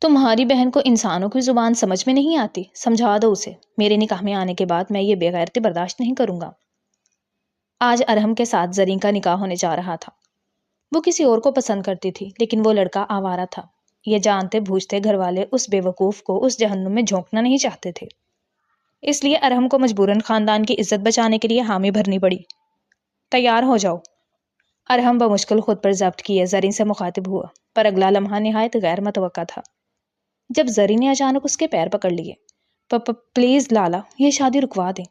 تمہاری بہن کو انسانوں کی زبان سمجھ میں نہیں آتی، سمجھا دو اسے۔ میرے نکاح میں آنے کے بعد میں یہ بے غیرتی برداشت نہیں کروں گا۔ آج ارحم کے ساتھ زرین کا نکاح ہونے جا رہا تھا۔ وہ کسی اور کو پسند کرتی تھی، لیکن وہ لڑکا آوارہ تھا۔ یہ جانتے بوجھتے گھر والے اس بے وقوف کو اس جہنم میں جھونکنا نہیں چاہتے تھے، اس لیے ارحم کو مجبوراً خاندان کی عزت بچانے کے لیے حامی بھرنی پڑی۔ تیار ہو جاؤ۔ ارحم بمشکل خود پر ضبط کیے زرین سے مخاطب ہوا، پر اگلا لمحہ نہایت غیر متوقع تھا جب زرین نے اچانک اس کے پیر پکڑ لیے۔ پلیز لالا، یہ شادی رکوا دیں۔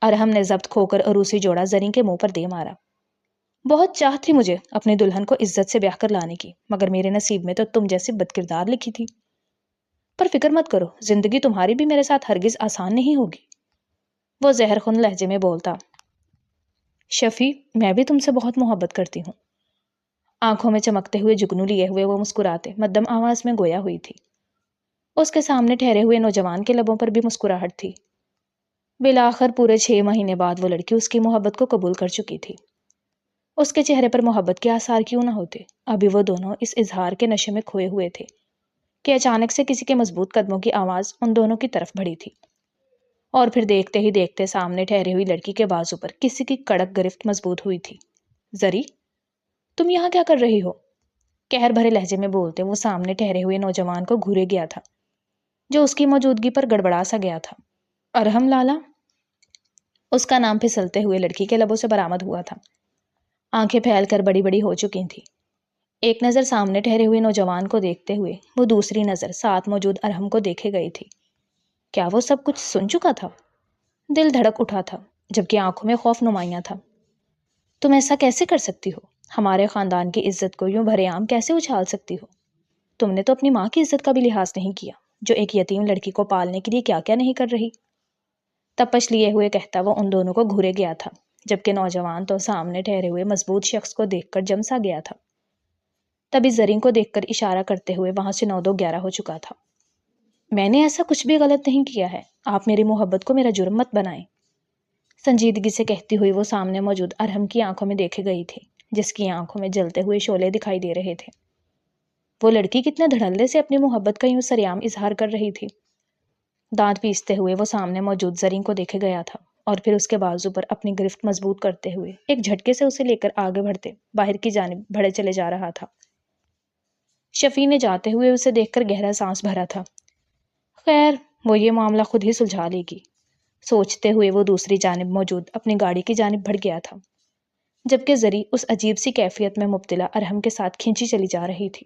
ارحم نے ضبط کھو کر عروسی جوڑا زرین کے منہ پر دے مارا۔ بہت چاہ تھی مجھے اپنی دلہن کو عزت سے بیاہ کر لانے کی، مگر میرے نصیب میں تو تم جیسی بدکردار لکھی تھی۔ پر فکر مت کرو، زندگی تمہاری بھی میرے ساتھ ہرگز آسان نہیں ہوگی، وہ زہر خون لہجے میں بولتا۔ شفیع، میں بھی تم سے بہت محبت کرتی ہوں۔ آنکھوں میں چمکتے ہوئے جگنو لیے ہوئے وہ مسکراتے مدھم آواز میں گویا ہوئی تھی۔ اس کے سامنے ٹھہرے ہوئے نوجوان کے لبوں پر بھی مسکراہٹ تھی۔ بالآخر پورے 6 مہینے بعد وہ لڑکی اس کی محبت کو قبول کر چکی تھی۔ اس کے چہرے پر محبت کے آثار کیوں نہ ہوتے، ابھی وہ دونوں اس اظہار کے نشے میں کھوئے ہوئے تھے کہ اچانک سے کسی کے مضبوط قدموں کی آواز ان دونوں کی طرف بڑھی تھی، اور پھر دیکھتے ہی دیکھتے سامنے ٹھہری ہوئی لڑکی کے بازو پر کسی کی کڑک گرفت مضبوط ہوئی تھی۔ زری، تم یہاں کیا کر رہی ہو؟ قہر بھرے لہجے میں بولتے وہ سامنے ٹھہرے ہوئے نوجوان کو گھورے گیا تھا جو اس کی موجودگی پر گڑبڑا سا گیا تھا۔ ارحم لالا، اس کا نام پھسلتے ہوئے لڑکی کے لبوں سے برآمد ہوا تھا۔ آنکھیں پھیل کر بڑی بڑی ہو چکی تھی۔ ایک نظر سامنے ٹھہرے ہوئے نوجوان کو دیکھتے ہوئے وہ دوسری نظر ساتھ موجود ارحم کو دیکھے گئی تھی۔ کیا وہ سب کچھ سن چکا تھا؟ دل دھڑک اٹھا تھا، جبکہ آنکھوں میں خوف نمایاں تھا۔ تم ایسا کیسے کر سکتی ہو؟ ہمارے خاندان کی عزت کو یوں بھرے عام کیسے اچھال سکتی ہو؟ تم نے تو اپنی ماں کی عزت کا بھی لحاظ نہیں کیا، جو ایک یتیم لڑکی کو پالنے کے لیے کیا کیا نہیں کر رہی۔ تپش لیے ہوئے کہتا وہ ان دونوں کو گھورے گیا تھا، جبکہ نوجوان تو سامنے ٹھہرے ہوئے مضبوط شخص کو دیکھ کر جم سا گیا تھا۔ تبھی زرین کو دیکھ کر اشارہ کرتے ہوئے وہاں سے 9-2-11 ہو چکا تھا۔ میں نے ایسا کچھ بھی غلط نہیں کیا ہے، آپ میری محبت کو میرا جرم مت بنائیں، سنجیدگی سے کہتی ہوئی وہ سامنے موجود ارحم کی آنکھوں میں دیکھے گئی تھی، جس کی آنکھوں میں جلتے ہوئے شعلے دکھائی دے رہے تھے۔ وہ لڑکی کتنے دھڑلے سے اپنی محبت کا یوں سریعام اظہار کر رہی تھی۔ دانت پیستے ہوئے وہ سامنے موجود زرین کو دیکھے گیا تھا، اور پھر اس کے بازو پر اپنی گرفت مضبوط کرتے ہوئے ایک جھٹکے سے اسے لے کر آگے بڑھتے باہر کی جانب بڑھے چلے جا رہا تھا۔ شفیع نے جاتے ہوئے اسے دیکھ کر گہرا سانس بھرا تھا۔ خیر، وہ یہ معاملہ خود ہی سلجھا لے گی، سوچتے ہوئے وہ دوسری جانب موجود اپنی گاڑی کی جانب بڑھ گیا تھا، جبکہ زری اس عجیب سی کیفیت میں مبتلا ارحم کے ساتھ کھینچی چلی جا رہی تھی۔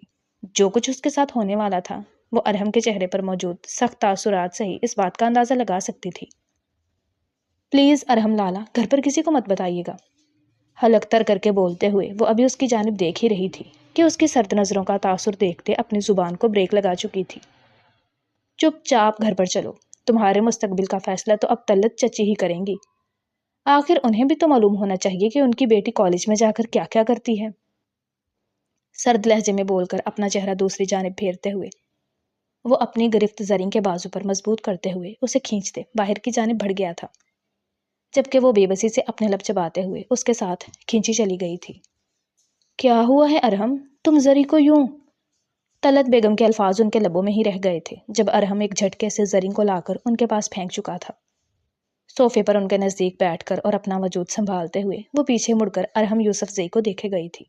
جو کچھ اس کے ساتھ ہونے والا تھا وہ ارحم کے چہرے پر موجود سخت تاثرات سے ہی اس بات کا اندازہ لگا سکتی تھی۔ پلیز ارحم لالا، گھر پر کسی کو مت بتائیے گا، حلق تر کر کے بولتے ہوئے وہ ابھی اس کی جانب دیکھ ہی رہی تھی کہ اس کی سرد نظروں کا تاثر دیکھتے اپنی زبان کو بریک لگا چکی تھی۔ چپ چاپ گھر پر چلو، تمہارے مستقبل کا فیصلہ تو اب طلت چچی ہی کریں گی، آخر انہیں بھی تو معلوم ہونا چاہیے کہ ان کی بیٹی کالج میں جا کر کیا کیا کرتی ہے، سرد لہجے میں بول کر اپنا چہرہ دوسری جانب پھیرتے ہوئے وہ اپنی گرفت زرین کے بازو پر مضبوط کرتے ہوئے اسے کھینچتے باہر کی جانب بڑھ گیا تھا، جبکہ وہ بے بسی سے اپنے لب چباتے ہوئے اس کے ساتھ کھینچی چلی گئی تھی۔ کیا ہوا ہے ارحم، تم زری کو یوں؟ طلت بیگم کے الفاظ ان کے لبوں میں ہی رہ گئے تھے جب ارحم ایک جھٹکے سے زرین کو لا کر ان کے پاس پھینک چکا تھا۔ صوفے پر ان کے نزدیک بیٹھ کر اور اپنا وجود سنبھالتے ہوئے وہ پیچھے مڑ کر ارحم یوسف زئی کو دیکھے گئی تھی۔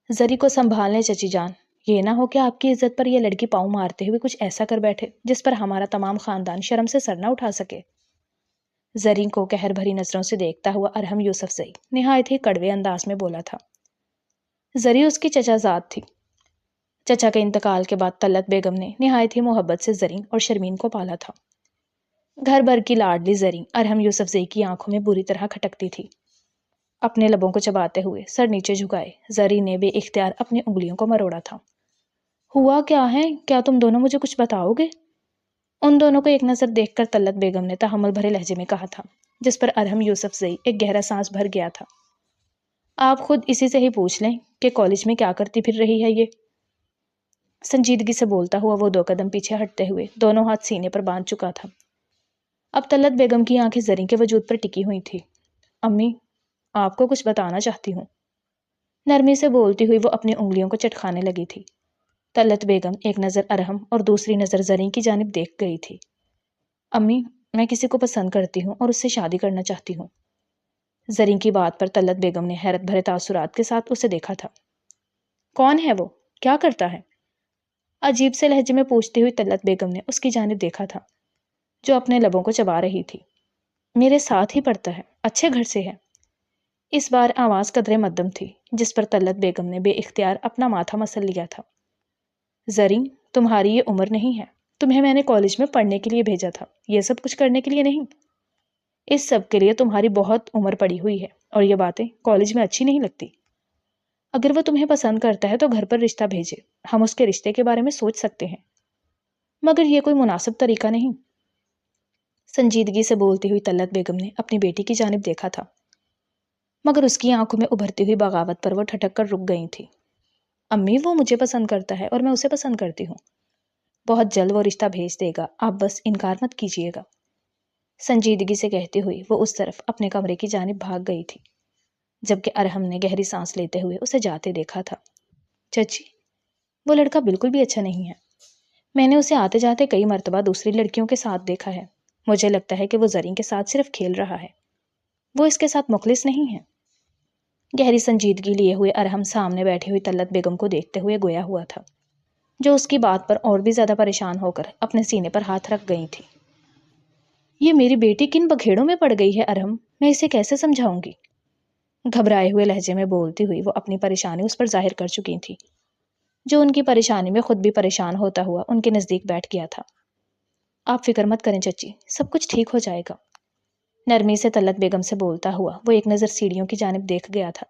زری کو سنبھالنے چچی جان، یہ نہ ہو کہ آپ کی عزت پر یہ لڑکی پاؤں مارتے ہوئے کچھ ایسا کر بیٹھے جس پر ہمارا تمام خاندان شرم سے سر نہ اٹھا سکے۔ زرین کو قہر بھری نظروں سے دیکھتا ہوا ارحم یوسف زئی نہایت ہی کڑوے انداز میں بولا تھا۔ زری اس کی چچا زاد تھی۔ چچا کے انتقال کے بعد طلت بیگم نے نہایت ہی محبت سے زرین اور شرمین کو پالا تھا۔ گھر بھر کی لاڈلی زرین ارحم یوسف زئی کی آنکھوں میں بری طرح کھٹکتی تھی۔ اپنے لبوں کو چباتے ہوئے سر نیچے جھکائے زرین نے بے اختیار اپنی انگلیوں کو مروڑا تھا۔ ہوا کیا ہے؟ کیا تم دونوں مجھے کچھ بتاؤ گے؟ ان دونوں کو ایک نظر دیکھ کر طلت بیگم نے تحمل بھرے لہجے میں کہا تھا، جس پر ارحم یوسف زئی ایک گہرا سانس بھر گیا تھا۔ آپ خود اسی سے ہی پوچھ لیں کہ کالج میں کیا کرتی پھر رہی ہے یہ، سنجیدگی سے بولتا ہوا وہ 2 قدم پیچھے ہٹتے ہوئے دونوں ہاتھ سینے پر باندھ چکا تھا۔ اب طلت بیگم کی آنکھیں زرین کے وجود پر ٹکی ہوئی تھی۔ امی، آپ کو کچھ بتانا چاہتی ہوں، نرمی سے بولتی ہوئی وہ اپنی انگلیوں کو چٹکانے لگی تھی۔ طلعت بیگم ایک نظر ارحم اور دوسری نظر زریں کی جانب دیکھ گئی تھی۔ امی، میں کسی کو پسند کرتی ہوں اور اس سے شادی کرنا چاہتی ہوں۔ زریں کی بات پر طلعت بیگم نے حیرت بھرے تاثرات کے ساتھ اسے دیکھا تھا۔ کون ہے وہ؟ کیا کرتا ہے؟ عجیب سے لہجے میں پوچھتی ہوئی طلعت بیگم نے اس کی جانب دیکھا تھا جو اپنے لبوں کو چبا رہی تھی۔ میرے ساتھ ہی پڑھتا ہے، اچھے گھر سے ہے۔ اس بار آواز قدرے مدھم تھی جس پر طلعت بیگم نے بے اختیار اپنا ماتھا مسل لیا تھا۔ زریں، تمہاری یہ عمر نہیں ہے، تمہیں میں نے کالج میں پڑھنے کے لیے بھیجا تھا، یہ سب کچھ کرنے کے لیے نہیں۔ اس سب کے لیے تمہاری بہت عمر پڑی ہوئی ہے اور یہ باتیں کالج میں اچھی نہیں لگتی۔ اگر وہ تمہیں پسند کرتا ہے تو گھر پر رشتہ بھیجے، ہم اس کے رشتے کے بارے میں سوچ سکتے ہیں، مگر یہ کوئی مناسب طریقہ نہیں۔ سنجیدگی سے بولتی ہوئی طلعت بیگم نے اپنی بیٹی کی جانب دیکھا تھا، مگر اس کی آنکھوں میں ابھرتی ہوئی بغاوت پر وہ ٹھٹک کر رک گئی تھی۔ امی، وہ مجھے پسند کرتا ہے اور میں اسے پسند کرتی ہوں، بہت جلد وہ رشتہ بھیج دے گا، آپ بس انکار مت کیجیے گا۔ سنجیدگی سے کہتی ہوئی وہ اس طرف اپنے کمرے کی جانب بھاگ گئی تھی، جبکہ ارحم نے گہری سانس لیتے ہوئے اسے جاتے دیکھا تھا۔ چچی، وہ لڑکا بالکل بھی اچھا نہیں ہے، میں نے اسے آتے جاتے کئی مرتبہ دوسری لڑکیوں کے ساتھ دیکھا ہے، مجھے لگتا ہے کہ وہ زریں کے ساتھ صرف کھیل رہا ہے، وہ اس کے ساتھ مخلص نہیں ہے۔ گہری سنجیدگی لیے ہوئے ارحم سامنے بیٹھی ہوئی طلعت بیگم کو دیکھتے ہوئے گویا ہوا تھا، جو اس کی بات پر اور بھی زیادہ پریشان ہو کر اپنے سینے پر ہاتھ رکھ گئی تھی۔ یہ میری بیٹی کن بکھیڑوں میں پڑ گئی ہے ارحم، میں اسے کیسے سمجھاؤں گی؟ گھبرائے ہوئے لہجے میں بولتی ہوئی وہ اپنی پریشانی اس پر ظاہر کر چکی تھی، جو ان کی پریشانی میں خود بھی پریشان ہوتا ہوا ان کے نزدیک بیٹھ گیا تھا۔ آپ فکر مت کریں چچی، سب کچھ ٹھیک ہو جائے گا، نرمی سے طلعت بیگم سے بولتا ہوا وہ ایک نظر سیڑھیوں کی جانب دیکھ گیا تھا،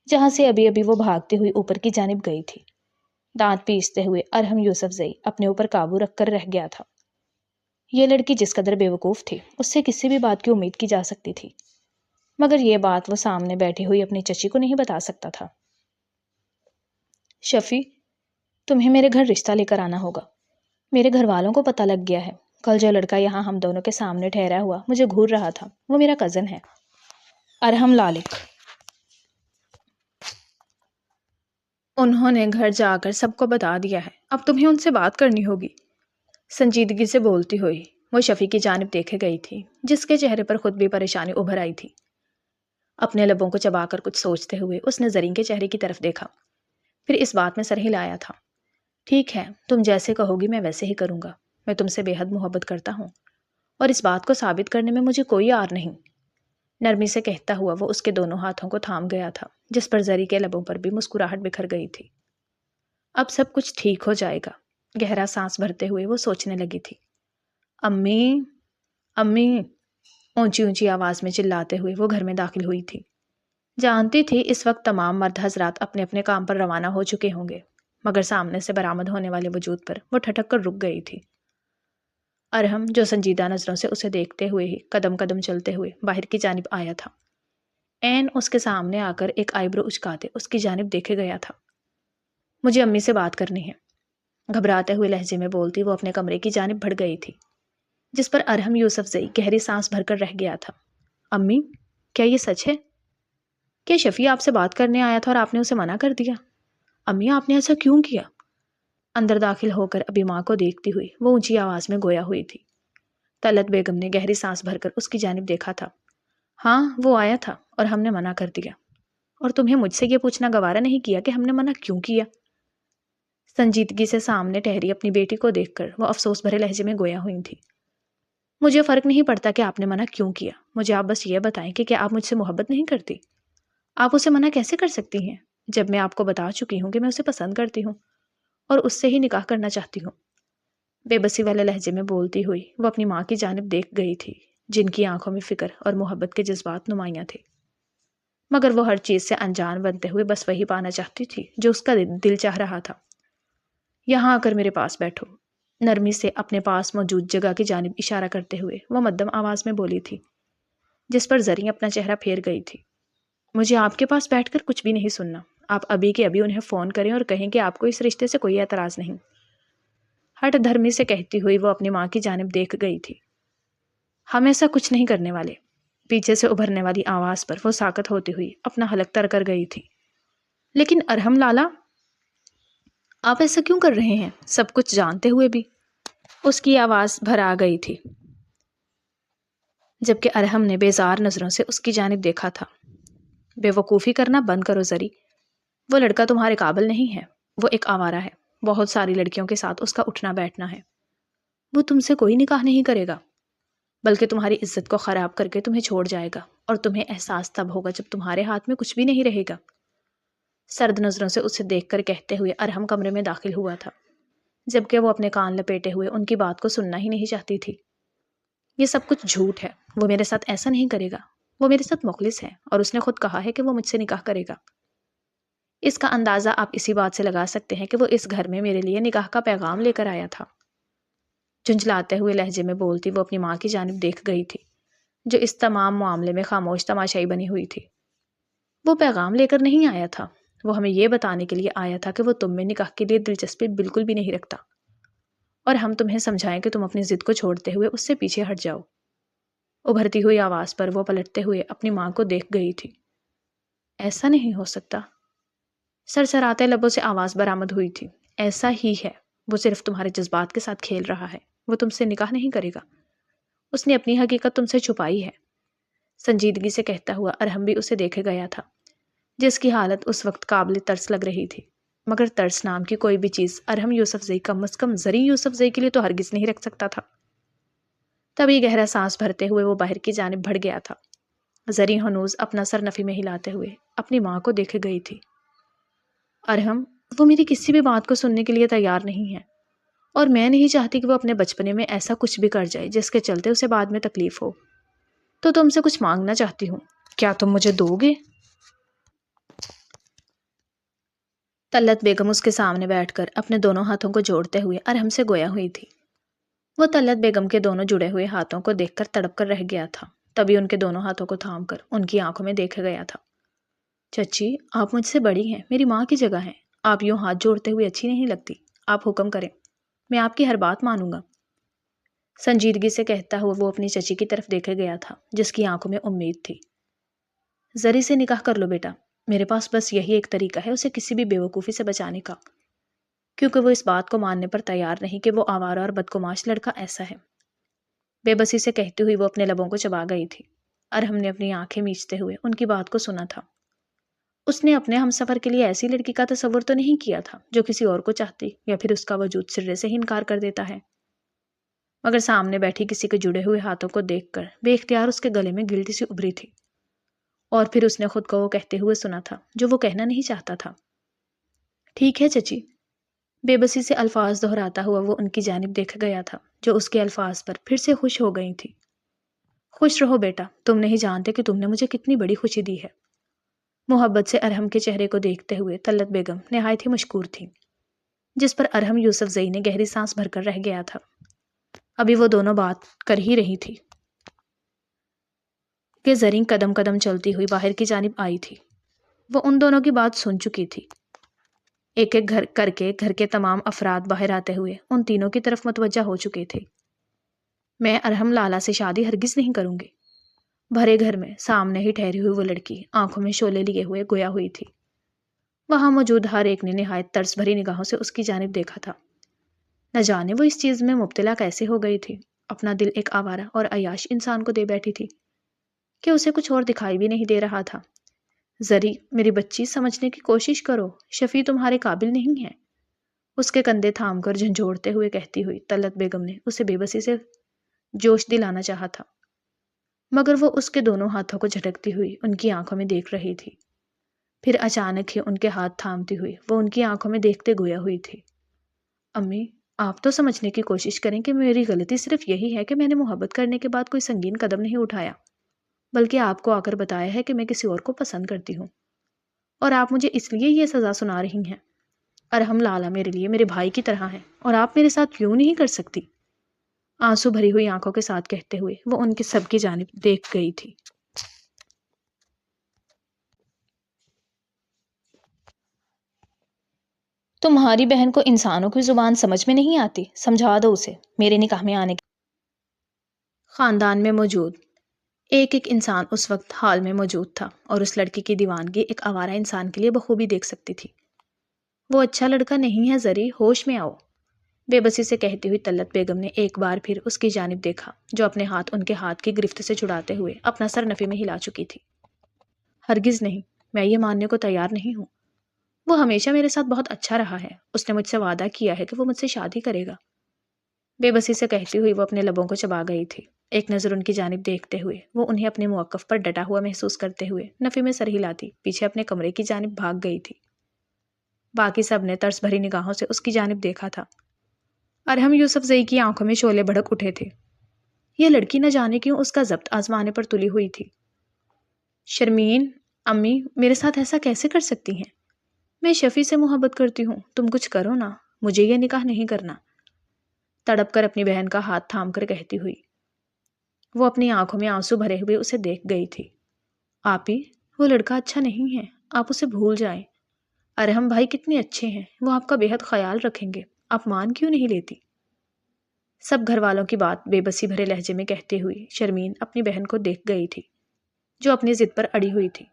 جہاں سے ابھی ابھی وہ بھاگتی ہوئی اوپر کی جانب گئی تھی۔ دانت پیستے ہوئے ارحم یوسف زئی اپنے اوپر قابو رکھ کر رہ گیا تھا۔ یہ لڑکی جس قدر بیوقوف تھی اس سے کسی بھی بات کی امید کی جا سکتی تھی، مگر یہ بات وہ سامنے بیٹھی ہوئی اپنی چچی کو نہیں بتا سکتا تھا۔ شفیع، تمہیں میرے گھر رشتہ لے کر آنا ہوگا، میرے گھر والوں کو پتہ لگ گیا ہے، کل جو لڑکا یہاں ہم دونوں کے سامنے ٹھہرا ہوا مجھے گھور رہا تھا، وہ میرا کزن ہے، ارحم لالک۔ انہوں نے گھر جا کر سب کو بتا دیا ہے، اب تمہیں ان سے بات کرنی ہوگی۔ سنجیدگی سے بولتی ہوئی وہ شفیع کی جانب دیکھے گئی تھی جس کے چہرے پر خود بھی پریشانی ابھر آئی تھی۔ اپنے لبوں کو چبا کر کچھ سوچتے ہوئے اس نے زریں کے چہرے کی طرف دیکھا، پھر اس بات میں سر ہلایا تھا۔ ٹھیک ہے، تم جیسے کہو گی میں ویسے ہی کروں گا، میں تم سے بے حد محبت کرتا ہوں اور اس بات کو ثابت کرنے میں مجھے کوئی عار نہیں۔ نرمی سے کہتا ہوا وہ اس کے دونوں ہاتھوں کو تھام گیا تھا جس پر زری کے لبوں پر بھی مسکراہٹ بکھر گئی تھی۔ اب سب کچھ ٹھیک ہو جائے گا، گہرا سانس بھرتے ہوئے وہ سوچنے لگی تھی۔ امی، امی، اونچی اونچی آواز میں چلاتے ہوئے وہ گھر میں داخل ہوئی تھی۔ جانتی تھی اس وقت تمام مرد حضرات اپنے اپنے کام پر روانہ ہو چکے ہوں گے، مگر سامنے سے برآمد ہونے والے وجود پر وہ ٹھٹک کر رک گئی تھی۔ ارحم جو سنجیدہ نظروں سے اسے دیکھتے ہوئے ہی قدم قدم چلتے ہوئے باہر کی جانب آیا تھا، عین اس کے سامنے آ کر ایک آئی برو اچکاتے اس کی جانب دیکھے گیا تھا۔ مجھے امی سے بات کرنی ہے، گھبراتے ہوئے لہجے میں بولتی وہ اپنے کمرے کی جانب بڑھ گئی تھی، جس پر ارحم یوسف زئی گہری سانس بھر کر رہ گیا تھا۔ امی، کیا یہ سچ ہے؟ کیا شفیع آپ سے بات کرنے آیا تھا اور آپ نے اسے منع کر دیا؟ امی، آپ نے ایسا کیوں کیا؟ اندر داخل ہو کر ابھی ماں کو دیکھتی ہوئی وہ اونچی آواز میں گویا ہوئی تھی۔ طلعت بیگم نے گہری سانس بھر کر اس کی جانب دیکھا تھا۔ ہاں، وہ آیا تھا اور ہم نے منع کر دیا، اور تمہیں مجھ سے یہ پوچھنا گوارا نہیں کیا کہ ہم نے منع کیوں کیا؟ سنجیدگی سے سامنے ٹہری اپنی بیٹی کو دیکھ کر وہ افسوس بھرے لہجے میں گویا ہوئی تھی۔ مجھے فرق نہیں پڑتا کہ آپ نے منع کیوں کیا، مجھے آپ بس یہ بتائیں کہ کیا آپ مجھ سے محبت نہیں کرتی؟ آپ اسے منع کیسے کر سکتی ہیں جب میں آپ کو بتا چکی ہوں کہ میں اسے پسند کرتی ہوں اور اس سے ہی نکاح کرنا چاہتی ہوں؟ بے بسی والے لہجے میں بولتی ہوئی وہ اپنی ماں کی جانب دیکھ گئی تھی جن کی آنکھوں میں فکر اور محبت کے جذبات نمایاں تھے، مگر وہ ہر چیز سے انجان بنتے ہوئے بس وہی پانا چاہتی تھی جو اس کا دل چاہ رہا تھا۔ یہاں آ کر میرے پاس بیٹھو، نرمی سے اپنے پاس موجود جگہ کی جانب اشارہ کرتے ہوئے وہ مدھم آواز میں بولی تھی، جس پر زریں اپنا چہرہ پھیر گئی تھی۔ مجھے آپ کے پاس بیٹھ کر کچھ بھی نہیں سننا، آپ ابھی کے ابھی انہیں فون کریں اور کہیں کہ آپ کو اس رشتے سے کوئی اعتراض نہیں۔ ہٹ دھرمی سے کہتی ہوئی وہ اپنی ماں کی جانب دیکھ گئی تھی۔ ہم ایسا کچھ نہیں کرنے والے، پیچھے سے ابھرنے والی آواز پر وہ ساکت ہوتی ہوئی اپنا حلق تر کر گئی تھی۔ لیکن ارحم لالا، آپ ایسا کیوں کر رہے ہیں سب کچھ جانتے ہوئے بھی؟ اس کی آواز بھر آ گئی تھی، جبکہ ارحم نے بیزار نظروں سے اس کی جانب دیکھا تھا۔ بے وقوفی کرنا بند کرو زری، وہ لڑکا تمہارے قابل نہیں ہے، وہ ایک آوارہ ہے، بہت ساری لڑکیوں کے ساتھ اس کا اٹھنا بیٹھنا ہے، وہ تم سے کوئی نکاح نہیں کرے گا، بلکہ تمہاری عزت کو خراب کر کے تمہیں چھوڑ جائے گا، اور تمہیں احساس تب ہوگا جب تمہارے ہاتھ میں کچھ بھی نہیں رہے گا۔ سرد نظروں سے اسے دیکھ کر کہتے ہوئے ارحم کمرے میں داخل ہوا تھا، جبکہ وہ اپنے کان لپیٹے ہوئے ان کی بات کو سننا ہی نہیں چاہتی تھی۔ یہ سب کچھ جھوٹ ہے، وہ میرے ساتھ ایسا نہیں کرے گا، وہ میرے ساتھ مخلص ہے، اور اس نے خود کہا ہے کہ وہ مجھ سے نکاح کرے گا۔ اس کا اندازہ آپ اسی بات سے لگا سکتے ہیں کہ وہ اس گھر میں میرے لیے نکاح کا پیغام لے کر آیا تھا۔ جھنجھلاتے ہوئے لہجے میں بولتی وہ اپنی ماں کی جانب دیکھ گئی تھی، جو اس تمام معاملے میں خاموش تماشائی بنی ہوئی تھی۔ وہ پیغام لے کر نہیں آیا تھا، وہ ہمیں یہ بتانے کے لیے آیا تھا کہ وہ تم میں نکاح کے لیے دلچسپی بالکل بھی نہیں رکھتا، اور ہم تمہیں سمجھائیں کہ تم اپنی ضد کو چھوڑتے ہوئے اس سے پیچھے ہٹ جاؤ۔ ابھرتی ہوئی آواز پر وہ پلٹتے ہوئے اپنی ماں کو دیکھ گئی تھی۔ ایسا نہیں ہو سکتا، سرسراتے لبوں سے آواز برآمد ہوئی تھی۔ ایسا ہی ہے، وہ صرف تمہارے جذبات کے ساتھ کھیل رہا ہے، وہ تم سے نکاح نہیں کرے گا، اس نے اپنی حقیقت تم سے چھپائی ہے، سنجیدگی سے کہتا ہوا ارحم بھی اسے دیکھے گیا تھا، جس کی حالت اس وقت قابل ترس لگ رہی تھی، مگر ترس نام کی کوئی بھی چیز ارحم یوسف زئی کم از کم زری یوسف زئی کے لیے تو ہرگز نہیں رکھ سکتا تھا۔ تبھی گہرا سانس بھرتے ہوئے وہ باہر کی جانب بڑھ گیا تھا۔ زری ہنوز اپنا سر نفی میں ہلاتے ہوئے اپنی ماں کو دیکھے گئی تھی۔ ارحم، وہ میری کسی بھی بات کو سننے کے لیے تیار نہیں ہے، اور میں نہیں چاہتی کہ وہ اپنے بچپنے میں ایسا کچھ بھی کر جائے جس کے چلتے اسے بعد میں تکلیف ہو۔ تو تم سے کچھ مانگنا چاہتی ہوں، کیا تم مجھے دو گے؟ طلت بیگم اس کے سامنے بیٹھ کر اپنے دونوں ہاتھوں کو جوڑتے ہوئے ارحم سے گویا ہوئی تھی۔ وہ طلت بیگم کے دونوں جڑے ہوئے ہاتھوں کو دیکھ کر تڑپ کر رہ گیا تھا، تبھی ان کے دونوں ہاتھوں کو تھام کر ان کی آنکھوں میں دیکھا گیا تھا۔ چچی، آپ مجھ سے بڑی ہیں، میری ماں کی جگہ ہیں، آپ یوں ہاتھ جوڑتے ہوئے اچھی نہیں لگتی، آپ حکم کریں، میں آپ کی ہر بات مانوں گا۔ سنجیدگی سے کہتا ہوا وہ اپنی چچی کی طرف دیکھے گیا تھا، جس کی آنکھوں میں امید تھی۔ زری سے نکاح کر لو بیٹا، میرے پاس بس یہی ایک طریقہ ہے اسے کسی بھی بے وقوفی سے بچانے کا، کیونکہ وہ اس بات کو ماننے پر تیار نہیں کہ وہ آوارہ اور بدگماش لڑکا ایسا ہے۔ بے بسی سے کہتی ہوئی وہ اپنے لبوں کو چبا گئی تھی۔ ارحم نے اپنی آنکھیں میچتے ہوئے ان کی بات کو سنا تھا۔ اس نے اپنے ہمسفر کے لیے ایسی لڑکی کا تصور تو نہیں کیا تھا جو کسی اور کو چاہتی یا پھر اس کا وجود سرے سے ہی انکار کر دیتا ہے، مگر سامنے بیٹھی کسی کے جڑے ہوئے ہاتھوں کو دیکھ کر بے اختیار اس کے گلے میں گلٹی سی ابھری تھی، اور پھر اس نے خود کو وہ کہتے ہوئے سنا تھا جو وہ کہنا نہیں چاہتا تھا۔ ٹھیک ہے چچی، بے بسی سے الفاظ دہراتا ہوا وہ ان کی جانب دیکھ گیا تھا، جو اس کے الفاظ پر پھر سے خوش ہو گئی تھی۔ خوش رہو بیٹا، تم نہیں جانتے کہ تم نے مجھے کتنی بڑی خوشی دی ہے۔ محبت سے ارحم کے چہرے کو دیکھتے ہوئے طلت بیگم نہایت ہی مشکور تھی، جس پر ارحم یوسف زئی نے گہری سانس بھر کر رہ گیا تھا۔ ابھی وہ دونوں بات کر ہی رہی تھی کہ زریں قدم قدم چلتی ہوئی باہر کی جانب آئی تھی۔ وہ ان دونوں کی بات سن چکی تھی۔ ایک ایک گھر کے تمام افراد باہر آتے ہوئے ان تینوں کی طرف متوجہ ہو چکے تھے۔ میں ارحم لالا سے شادی ہرگز نہیں کروں گی۔ بھرے گھر میں سامنے ہی ٹھہری ہوئی وہ لڑکی آنکھوں میں شعلے لیے ہوئے گویا ہوئی تھی۔ وہاں موجود ہر ایک نے نہایت ترس بھری نگاہوں سے اس کی جانب دیکھا تھا۔ نہ جانے وہ اس چیز میں مبتلا کیسے ہو گئی تھی، اپنا دل ایک آوارہ اور عیاش انسان کو دے بیٹھی تھی کہ اسے کچھ اور دکھائی بھی نہیں دے رہا تھا۔ زری، میری بچی، سمجھنے کی کوشش کرو، شفیع تمہارے قابل نہیں ہے، اس کے کندھے تھام کر جھنجھوڑتے ہوئے کہتی ہوئی طلت بیگم نے اسے بے بسی سے جوش دلانا چاہا تھا، مگر وہ اس کے دونوں ہاتھوں کو جھٹکتی ہوئی ان کی آنکھوں میں دیکھ رہی تھی۔ پھر اچانک ہی ان کے ہاتھ تھامتی ہوئی وہ ان کی آنکھوں میں دیکھتے گویا ہوئی تھی۔ امی، آپ تو سمجھنے کی کوشش کریں کہ میری غلطی صرف یہی ہے کہ میں نے محبت کرنے کے بعد کوئی سنگین قدم نہیں اٹھایا، بلکہ آپ کو آ کر بتایا ہے کہ میں کسی اور کو پسند کرتی ہوں، اور آپ مجھے اس لیے یہ سزا سنا رہی ہیں۔ ارحم لالا میرے لیے میرے بھائی کی طرح ہیں، اور آپ میرے ساتھ یوں نہیں کر سکتی، آنسو بھری ہوئی آنکھوں کے ساتھ کہتے ہوئے وہ ان کے سب کی جانب دیکھ گئی تھی۔ تمہاری بہن کو انسانوں کی زبان سمجھ میں نہیں آتی، سمجھا دو اسے میرے نکاح میں آنے کے۔ خاندان میں موجود ایک ایک انسان اس وقت حال میں موجود تھا، اور اس لڑکی کی دیوانگی ایک آوارہ انسان کے لیے بخوبی دیکھ سکتی تھی۔ وہ اچھا لڑکا نہیں ہے زری، ہوش میں آؤ، بے بسی سے کہتی ہوئی طلت بیگم نے ایک بار پھر اس کی جانب دیکھا جو اپنے ہاتھ ان کے ہاتھ کی گرفت سے چھڑاتے ہوئے اپنا سر نفی میں ہلا چکی تھی۔ ہرگز نہیں، میں یہ ماننے کو تیار نہیں ہوں۔ وہ ہمیشہ میرے ساتھ بہت اچھا رہا ہے، اس نے مجھ سے وعدہ کیا ہے کہ وہ مجھ سے شادی کرے گا۔ بے بسی سے کہتی ہوئی وہ اپنے لبوں کو چبا گئی تھی۔ ایک نظر ان کی جانب دیکھتے ہوئے وہ انہیں اپنے موقف پر ڈٹا ہوا محسوس کرتے ہوئے نفی میں سر ہلاتی پیچھے اپنے کمرے کی جانب بھاگ گئی تھی۔ باقی سب نے ترس بھری نگاہوں سے اس کی جانب دیکھا تھا۔ ارحم یوسف زئی کی آنکھوں میں شعلے بھڑک اٹھے تھے۔ یہ لڑکی نہ جانے کیوں اس کا ضبط آزمانے پر تلی ہوئی تھی۔ شرمین، امی میرے ساتھ ایسا کیسے کر سکتی ہیں؟ میں شفیع سے محبت کرتی ہوں، تم کچھ کرو نا، مجھے یہ نکاح نہیں کرنا، تڑپ کر اپنی بہن کا ہاتھ تھام کر کہتی ہوئی۔ وہ اپنی آنکھوں میں آنسو بھرے ہوئے اسے دیکھ گئی تھی۔ آپی، وہ لڑکا اچھا نہیں ہے، آپ اسے بھول جائیں۔ ارحم بھائی کتنے اچھے ہیں، وہ آپ کا بے حد خیال رکھیں گے، آپ مان کیوں نہیں لیتی؟ سب گھر والوں کی بات بے بسی بھرے لہجے میں کہتے ہوئی شرمین اپنی بہن کو دیکھ گئی تھی جو اپنی ضد پر اڑی ہوئی تھی۔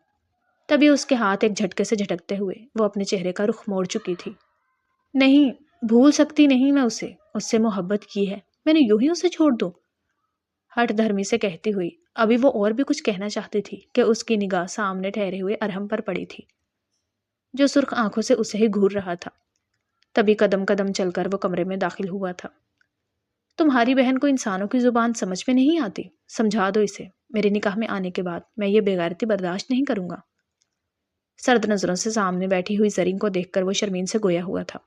تبھی اس کے ہاتھ ایک جھٹکے سے جھٹکتے ہوئے وہ اپنے چہرے کا رخ موڑ چکی تھی۔ نہیں، بھول سکتی نہیں میں اسے، اس سے محبت کی ہے، میں نے یوں ہی اسے چھوڑ دوں؟ ہٹ دھرمی سے کہتی ہوئی ابھی وہ اور بھی کچھ کہنا چاہتی تھی کہ اس کی نگاہ سامنے ٹھہرے ہوئے ارحم پر پڑی تھی جو سرخ آنکھوں سے اسے ہی گھور رہا تھا۔ تبھی قدم قدم چل کر وہ کمرے میں داخل ہوا تھا۔ تمہاری بہن کو انسانوں کی زبان سمجھ میں نہیں آتی، سمجھا دو اسے، میرے نکاح میں آنے کے بعد میں یہ بے غیرتی برداشت نہیں کروں گا۔ سرد نظروں سے سامنے بیٹھی ہوئی زرین کو دیکھ کر وہ شرمین سے گویا ہوا تھا۔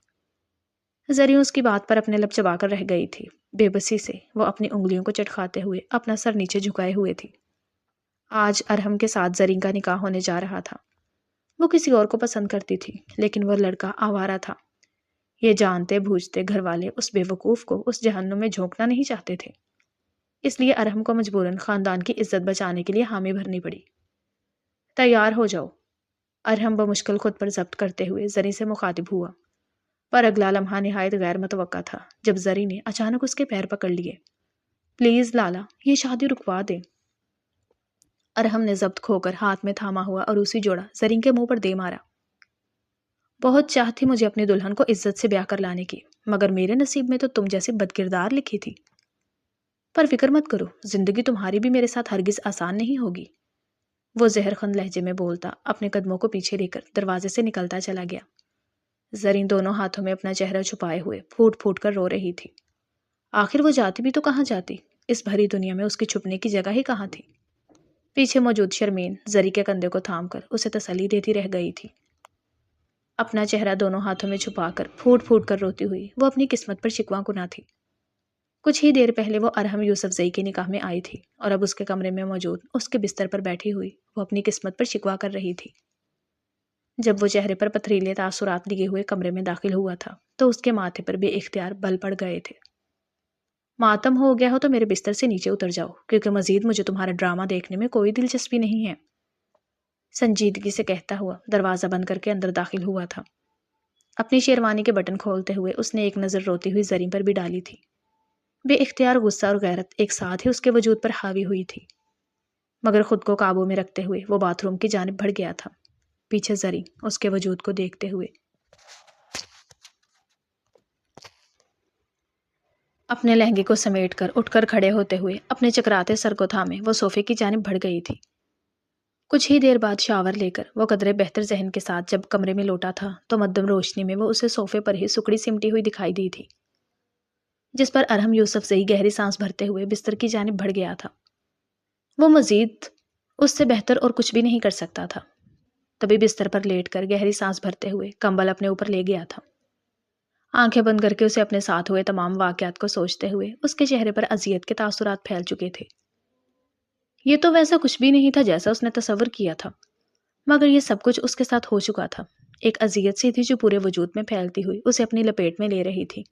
زرین اس کی بات پر اپنے لب چبا کر رہ گئی تھی۔ بے بسی سے وہ اپنی انگلیوں کو چٹکھاتے ہوئے اپنا سر نیچے جھکائے ہوئے تھی۔ آج ارحم کے ساتھ زرین کا نکاح ہونے جا رہا تھا۔ وہ کسی اور کو پسند کرتی تھی لیکن وہ لڑکا آوارہ تھا۔ یہ جانتے بوجھتے گھر والے اس بے وقوف کو اس جہنم میں جھونکنا نہیں چاہتے تھے، اس لیے ارحم کو مجبوراً خاندان کی عزت بچانے کے لیے حامی بھرنی پڑی۔ تیار ہو جاؤ، ارحم بمشکل خود پر ضبط کرتے ہوئے زری سے مخاطب ہوا، پر اگلا لمحہ نہایت غیر متوقع تھا جب زری نے اچانک اس کے پیر پکڑ لیے۔ پلیز لالا، یہ شادی رکوا دے۔ ارحم نے ضبط کھو کر ہاتھ میں تھاما ہوا اور اسی جوڑا زرین کے منہ پر دے مارا۔ بہت چاہت تھی مجھے اپنی دلہن کو عزت سے بیاہ کر لانے کی، مگر میرے نصیب میں تو تم جیسی بدکردار لکھی تھی۔ پر فکر مت کرو، زندگی تمہاری بھی میرے ساتھ ہرگز آسان نہیں ہوگی، وہ زہر خند لہجے میں بولتا اپنے قدموں کو پیچھے لے کر دروازے سے نکلتا چلا گیا۔ زرین دونوں ہاتھوں میں اپنا چہرہ چھپائے ہوئے پھوٹ پھوٹ کر رو رہی تھی۔ آخر وہ جاتی بھی تو کہاں جاتی، اس بھری دنیا میں اس کی چھپنے کی جگہ ہی کہاں تھی؟ پیچھے موجود شرمین زری کے کندھے کو تھام کر اسے تسلی دیتی رہ گئی تھی۔ اپنا چہرہ دونوں ہاتھوں میں چھپا کر پھوٹ پھوٹ کر روتی ہوئی وہ اپنی قسمت پر شکوہ گنا تھی۔ کچھ ہی دیر پہلے وہ ارحم یوسف زئی کے نکاح میں آئی تھی اور اب اس کے کمرے میں موجود اس کے بستر پر بیٹھی ہوئی وہ اپنی قسمت پر شکوہ کر رہی تھی۔ جب وہ چہرے پر پتھریلے تاثرات لیے ہوئے کمرے میں داخل ہوا تھا تو اس کے ماتھے پر بے اختیار بل پڑ گئے تھے۔ ماتم ہو گیا ہو تو میرے بستر سے نیچے اتر جاؤ، کیونکہ مزید مجھے تمہارا ڈرامہ دیکھنے میں کوئی دلچسپی نہیں ہے، سنجیدگی سے کہتا ہوا دروازہ بند کر کے اندر داخل ہوا تھا۔ اپنی شیروانی کے بٹن کھولتے ہوئے اس نے ایک نظر روتی ہوئی زرین پر بھی ڈالی تھی۔ بے اختیار غصہ اور غیرت ایک ساتھ ہی اس کے وجود پر حاوی ہوئی تھی، مگر خود کو قابو میں رکھتے ہوئے وہ باتھ روم کی جانب بڑھ گیا تھا، پیچھے زرین اس کے وجود کو دیکھتے ہوئے۔ اپنے لہنگے کو سمیٹ کر اٹھ کر کھڑے ہوتے ہوئے اپنے چکراتے سر کو تھامے وہ صوفے کی جانب بڑھ گئی تھی۔ کچھ ہی دیر بعد شاور لے کر وہ قدرے بہتر ذہن کے ساتھ جب کمرے میں لوٹا تھا تو مدھم روشنی میں وہ اسے صوفے پر ہی سکڑی سمٹی ہوئی دکھائی دی تھی، جس پر ارحم یوسف زئی گہری سانس بھرتے ہوئے بستر کی جانب بڑھ گیا تھا۔ وہ مزید اس سے بہتر اور کچھ بھی نہیں کر سکتا تھا۔ تبھی بستر پر لیٹ کر گہری سانس بھرتے ہوئے کمبل اپنے اوپر لے گیا تھا۔ آنکھیں بند کر کے اسے اپنے ساتھ ہوئے تمام واقعات کو سوچتے ہوئے اس کے چہرے پر اذیت کے تاثرات پھیل چکے تھے۔ یہ تو ویسا کچھ بھی نہیں تھا جیسا اس نے تصور کیا تھا، مگر یہ سب کچھ اس کے ساتھ ہو چکا تھا۔ ایک اذیت سی تھی جو پورے وجود میں پھیلتی ہوئی اسے اپنی لپیٹ میں لے رہی تھی،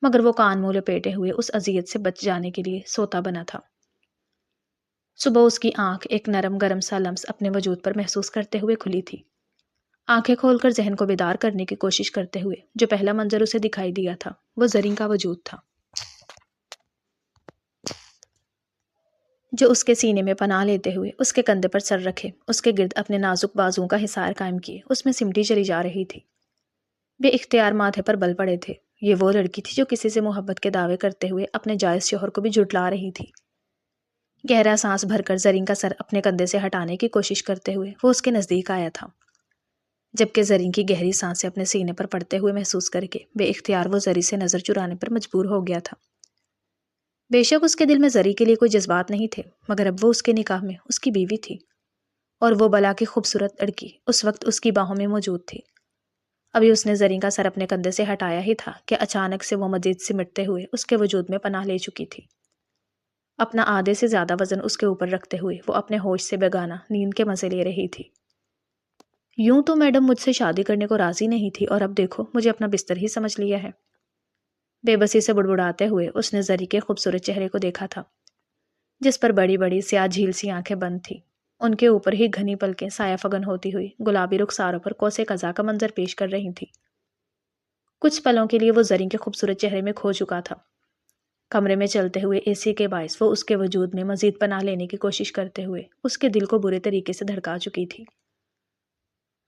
مگر وہ کان منہ لپیٹے ہوئے اس اذیت سے بچ جانے کے لیے سوتا بنا تھا۔ صبح اس کی آنکھ ایک نرم گرم سا لمس اپنے وجود پر محسوس کرتے ہوئے کھلی تھی۔ آنکھیں کھول کر ذہن کو بیدار کرنے کی کوشش کرتے ہوئے جو پہلا منظر اسے دکھائی دیا تھا وہ زرین کا وجود تھا، جو اس کے سینے میں پناہ لیتے ہوئے اس کے کندھے پر سر رکھے اس کے گرد اپنے نازک بازوؤں کا حصار قائم کیے اس میں سمٹی چلی جا رہی تھی۔ بے اختیار ماتھے پر بل پڑے تھے۔ یہ وہ لڑکی تھی جو کسی سے محبت کے دعوے کرتے ہوئے اپنے جائز شوہر کو بھی جھٹلا رہی تھی۔ گہرا سانس بھر کر زرین کا سر اپنے کندھے سے ہٹانے کی کوشش کرتے ہوئے وہ اس کے نزدیک آیا تھا، جبکہ زرین کی گہری سانسیں اپنے سینے پر پڑتے ہوئے محسوس کر کے بے اختیار وہ زری سے نظر چرانے پر مجبور ہو گیا تھا۔ بے شک اس کے دل میں زری کے لیے کوئی جذبات نہیں تھے، مگر اب وہ اس کے نکاح میں اس کی بیوی تھی، اور وہ بلا کی خوبصورت لڑکی اس وقت اس کی باہوں میں موجود تھی۔ ابھی اس نے زرین کا سر اپنے کندھے سے ہٹایا ہی تھا کہ اچانک سے وہ مزید سمٹتے ہوئے اس کے وجود میں پناہ لے چکی تھی۔ اپنا آدھے سے زیادہ وزن اس کے اوپر رکھتے ہوئے وہ اپنے ہوش سے بیگانہ نیند کے مزے لے رہی تھی۔ یوں تو میڈم مجھ سے شادی کرنے کو راضی نہیں تھی، اور اب دیکھو مجھے اپنا بستر ہی سمجھ لیا ہے۔ بے بسی سے بڑبڑاتے ہوئے اس نے زری کے خوبصورت چہرے کو دیکھا تھا، جس پر بڑی بڑی سیاہ جھیل سی آنکھیں بند تھی۔ ان کے اوپر ہی گھنی پلکیں سایہ فگن ہوتی ہوئی گلابی رخساروں پر کوسے قزا کا منظر پیش کر رہی تھی۔ کچھ پلوں کے لیے وہ زری کے خوبصورت چہرے میں کھو چکا تھا۔ کمرے میں چلتے ہوئے اے سی کے باعث وہ اس کے وجود میں مزید پناہ لینے کی کوشش کرتے ہوئے اس کے دل کو برے طریقے سے دھڑکا چکی تھی،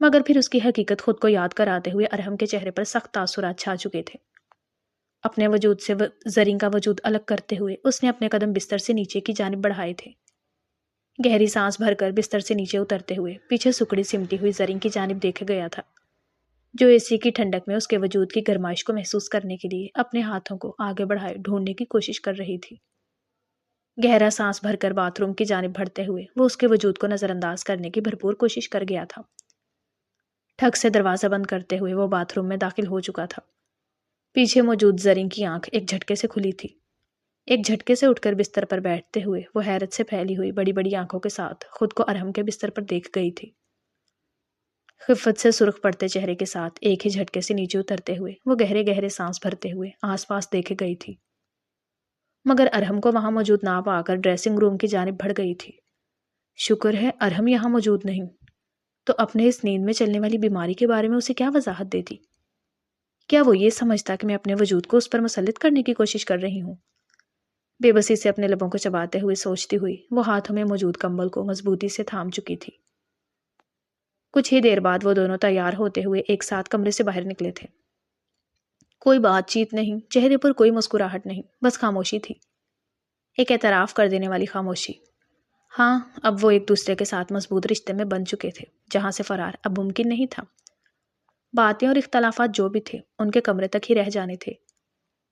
مگر پھر اس کی حقیقت خود کو یاد کراتے ہوئے ارحم کے چہرے پر سخت تاثرات چھا چکے تھے۔ اپنے وجود سے زرین کا وجود الگ کرتے ہوئے اس نے اپنے قدم بستر سے نیچے کی جانب بڑھائے تھے۔ گہری سانس بھر کر بستر سے نیچے اترتے ہوئے پیچھے سکڑی سمٹی ہوئی زرین کی جانب دیکھا گیا تھا، جو اے سی کی ٹھنڈک میں اس کے وجود کی گرمائش کو محسوس کرنے کے لیے اپنے ہاتھوں کو آگے بڑھائے ڈھونڈنے کی کوشش کر رہی تھی۔ گہرا سانس بھر کر باتھ روم کی جانب بڑھتے ہوئے وہ اس کے وجود کو نظر انداز کرنے کی بھرپور کوشش کر گیا تھا۔ ٹھک سے دروازہ بند کرتے ہوئے وہ باتھ روم میں داخل ہو چکا تھا۔ پیچھے موجود زرین کی آنکھ ایک جھٹکے سے کھلی تھی۔ ایک جھٹکے سے اٹھ کر بستر پر بیٹھتے ہوئے وہ حیرت سے پھیلی ہوئی بڑی بڑی آنکھوں کے ساتھ خود کو ارحم کے بستر پر دیکھ گئی تھی۔ خفت سے سرخ پڑتے چہرے کے ساتھ ایک ہی جھٹکے سے نیچے اترتے ہوئے وہ گہرے گہرے سانس بھرتے ہوئے آس پاس دیکھے گئی تھی، مگر ارحم کو وہاں موجود نہ پا کر ڈریسنگ روم کی جانب بڑھ گئی تھی۔ شکر ہے ارحم یہاں موجود نہیں، تو اپنے اس نیند میں چلنے والی بیماری کے بارے میں اسے کیا وضاحت دیتی؟ کیا وہ یہ سمجھتا کہ میں اپنے وجود کو اس پر مسلط کرنے کی کوشش کر رہی ہوں؟ بے بسی سے اپنے لبوں کو چباتے ہوئے سوچتی ہوئی وہ ہاتھوں میں موجود کمبل کو مضبوطی سے تھام چکی تھی۔ کچھ ہی دیر بعد وہ دونوں تیار ہوتے ہوئے ایک ساتھ کمرے سے باہر نکلے تھے۔ کوئی بات چیت نہیں، چہرے پر کوئی مسکراہٹ نہیں، بس خاموشی تھی، ایک اعتراف کر دینے والی خاموشی۔ ہاں، اب وہ ایک دوسرے کے ساتھ مضبوط رشتے میں بن چکے تھے، جہاں سے فرار اب ممکن نہیں تھا۔ باتیں اور اختلافات جو بھی تھے ان کے کمرے تک ہی رہ جانے تھے۔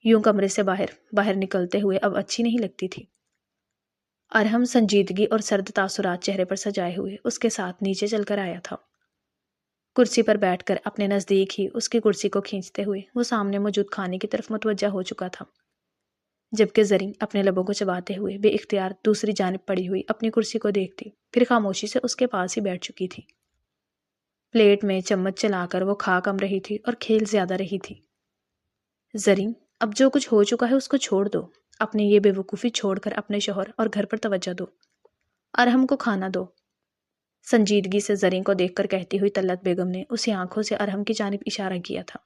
یوں کمرے سے باہر نکلتے ہوئے اب اچھی نہیں لگتی تھی۔ ارحم سنجیدگی اور سرد تاثرات چہرے پر سجائے ہوئے اس کے ساتھ نیچے چل کر آیا تھا۔ کرسی پر بیٹھ کر اپنے نزدیک ہی اس کی کرسی کو کھینچتے ہوئے وہ سامنے موجود کھانے کی طرف متوجہ ہو چکا تھا، جبکہ زرین اپنے لبوں کو چباتے ہوئے بے اختیار دوسری جانب پڑی ہوئی اپنی کرسی کو دیکھتی پھر خاموشی سے اس کے پاس ہی بیٹھ چکی تھی۔ پلیٹ میں چمچ چلا کر وہ کھا کم رہی تھی اور کھیل زیادہ رہی تھی۔ زرین، اب جو کچھ ہو چکا ہے اس کو چھوڑ دو، اپنی یہ بے وقوفی چھوڑ کر اپنے شوہر اور گھر پر توجہ دو، ارحم کو کھانا دو۔ سنجیدگی سے زرین کو دیکھ کر کہتی ہوئی طلعت بیگم نے اسی آنکھوں سے ارحم کی جانب اشارہ کیا تھا،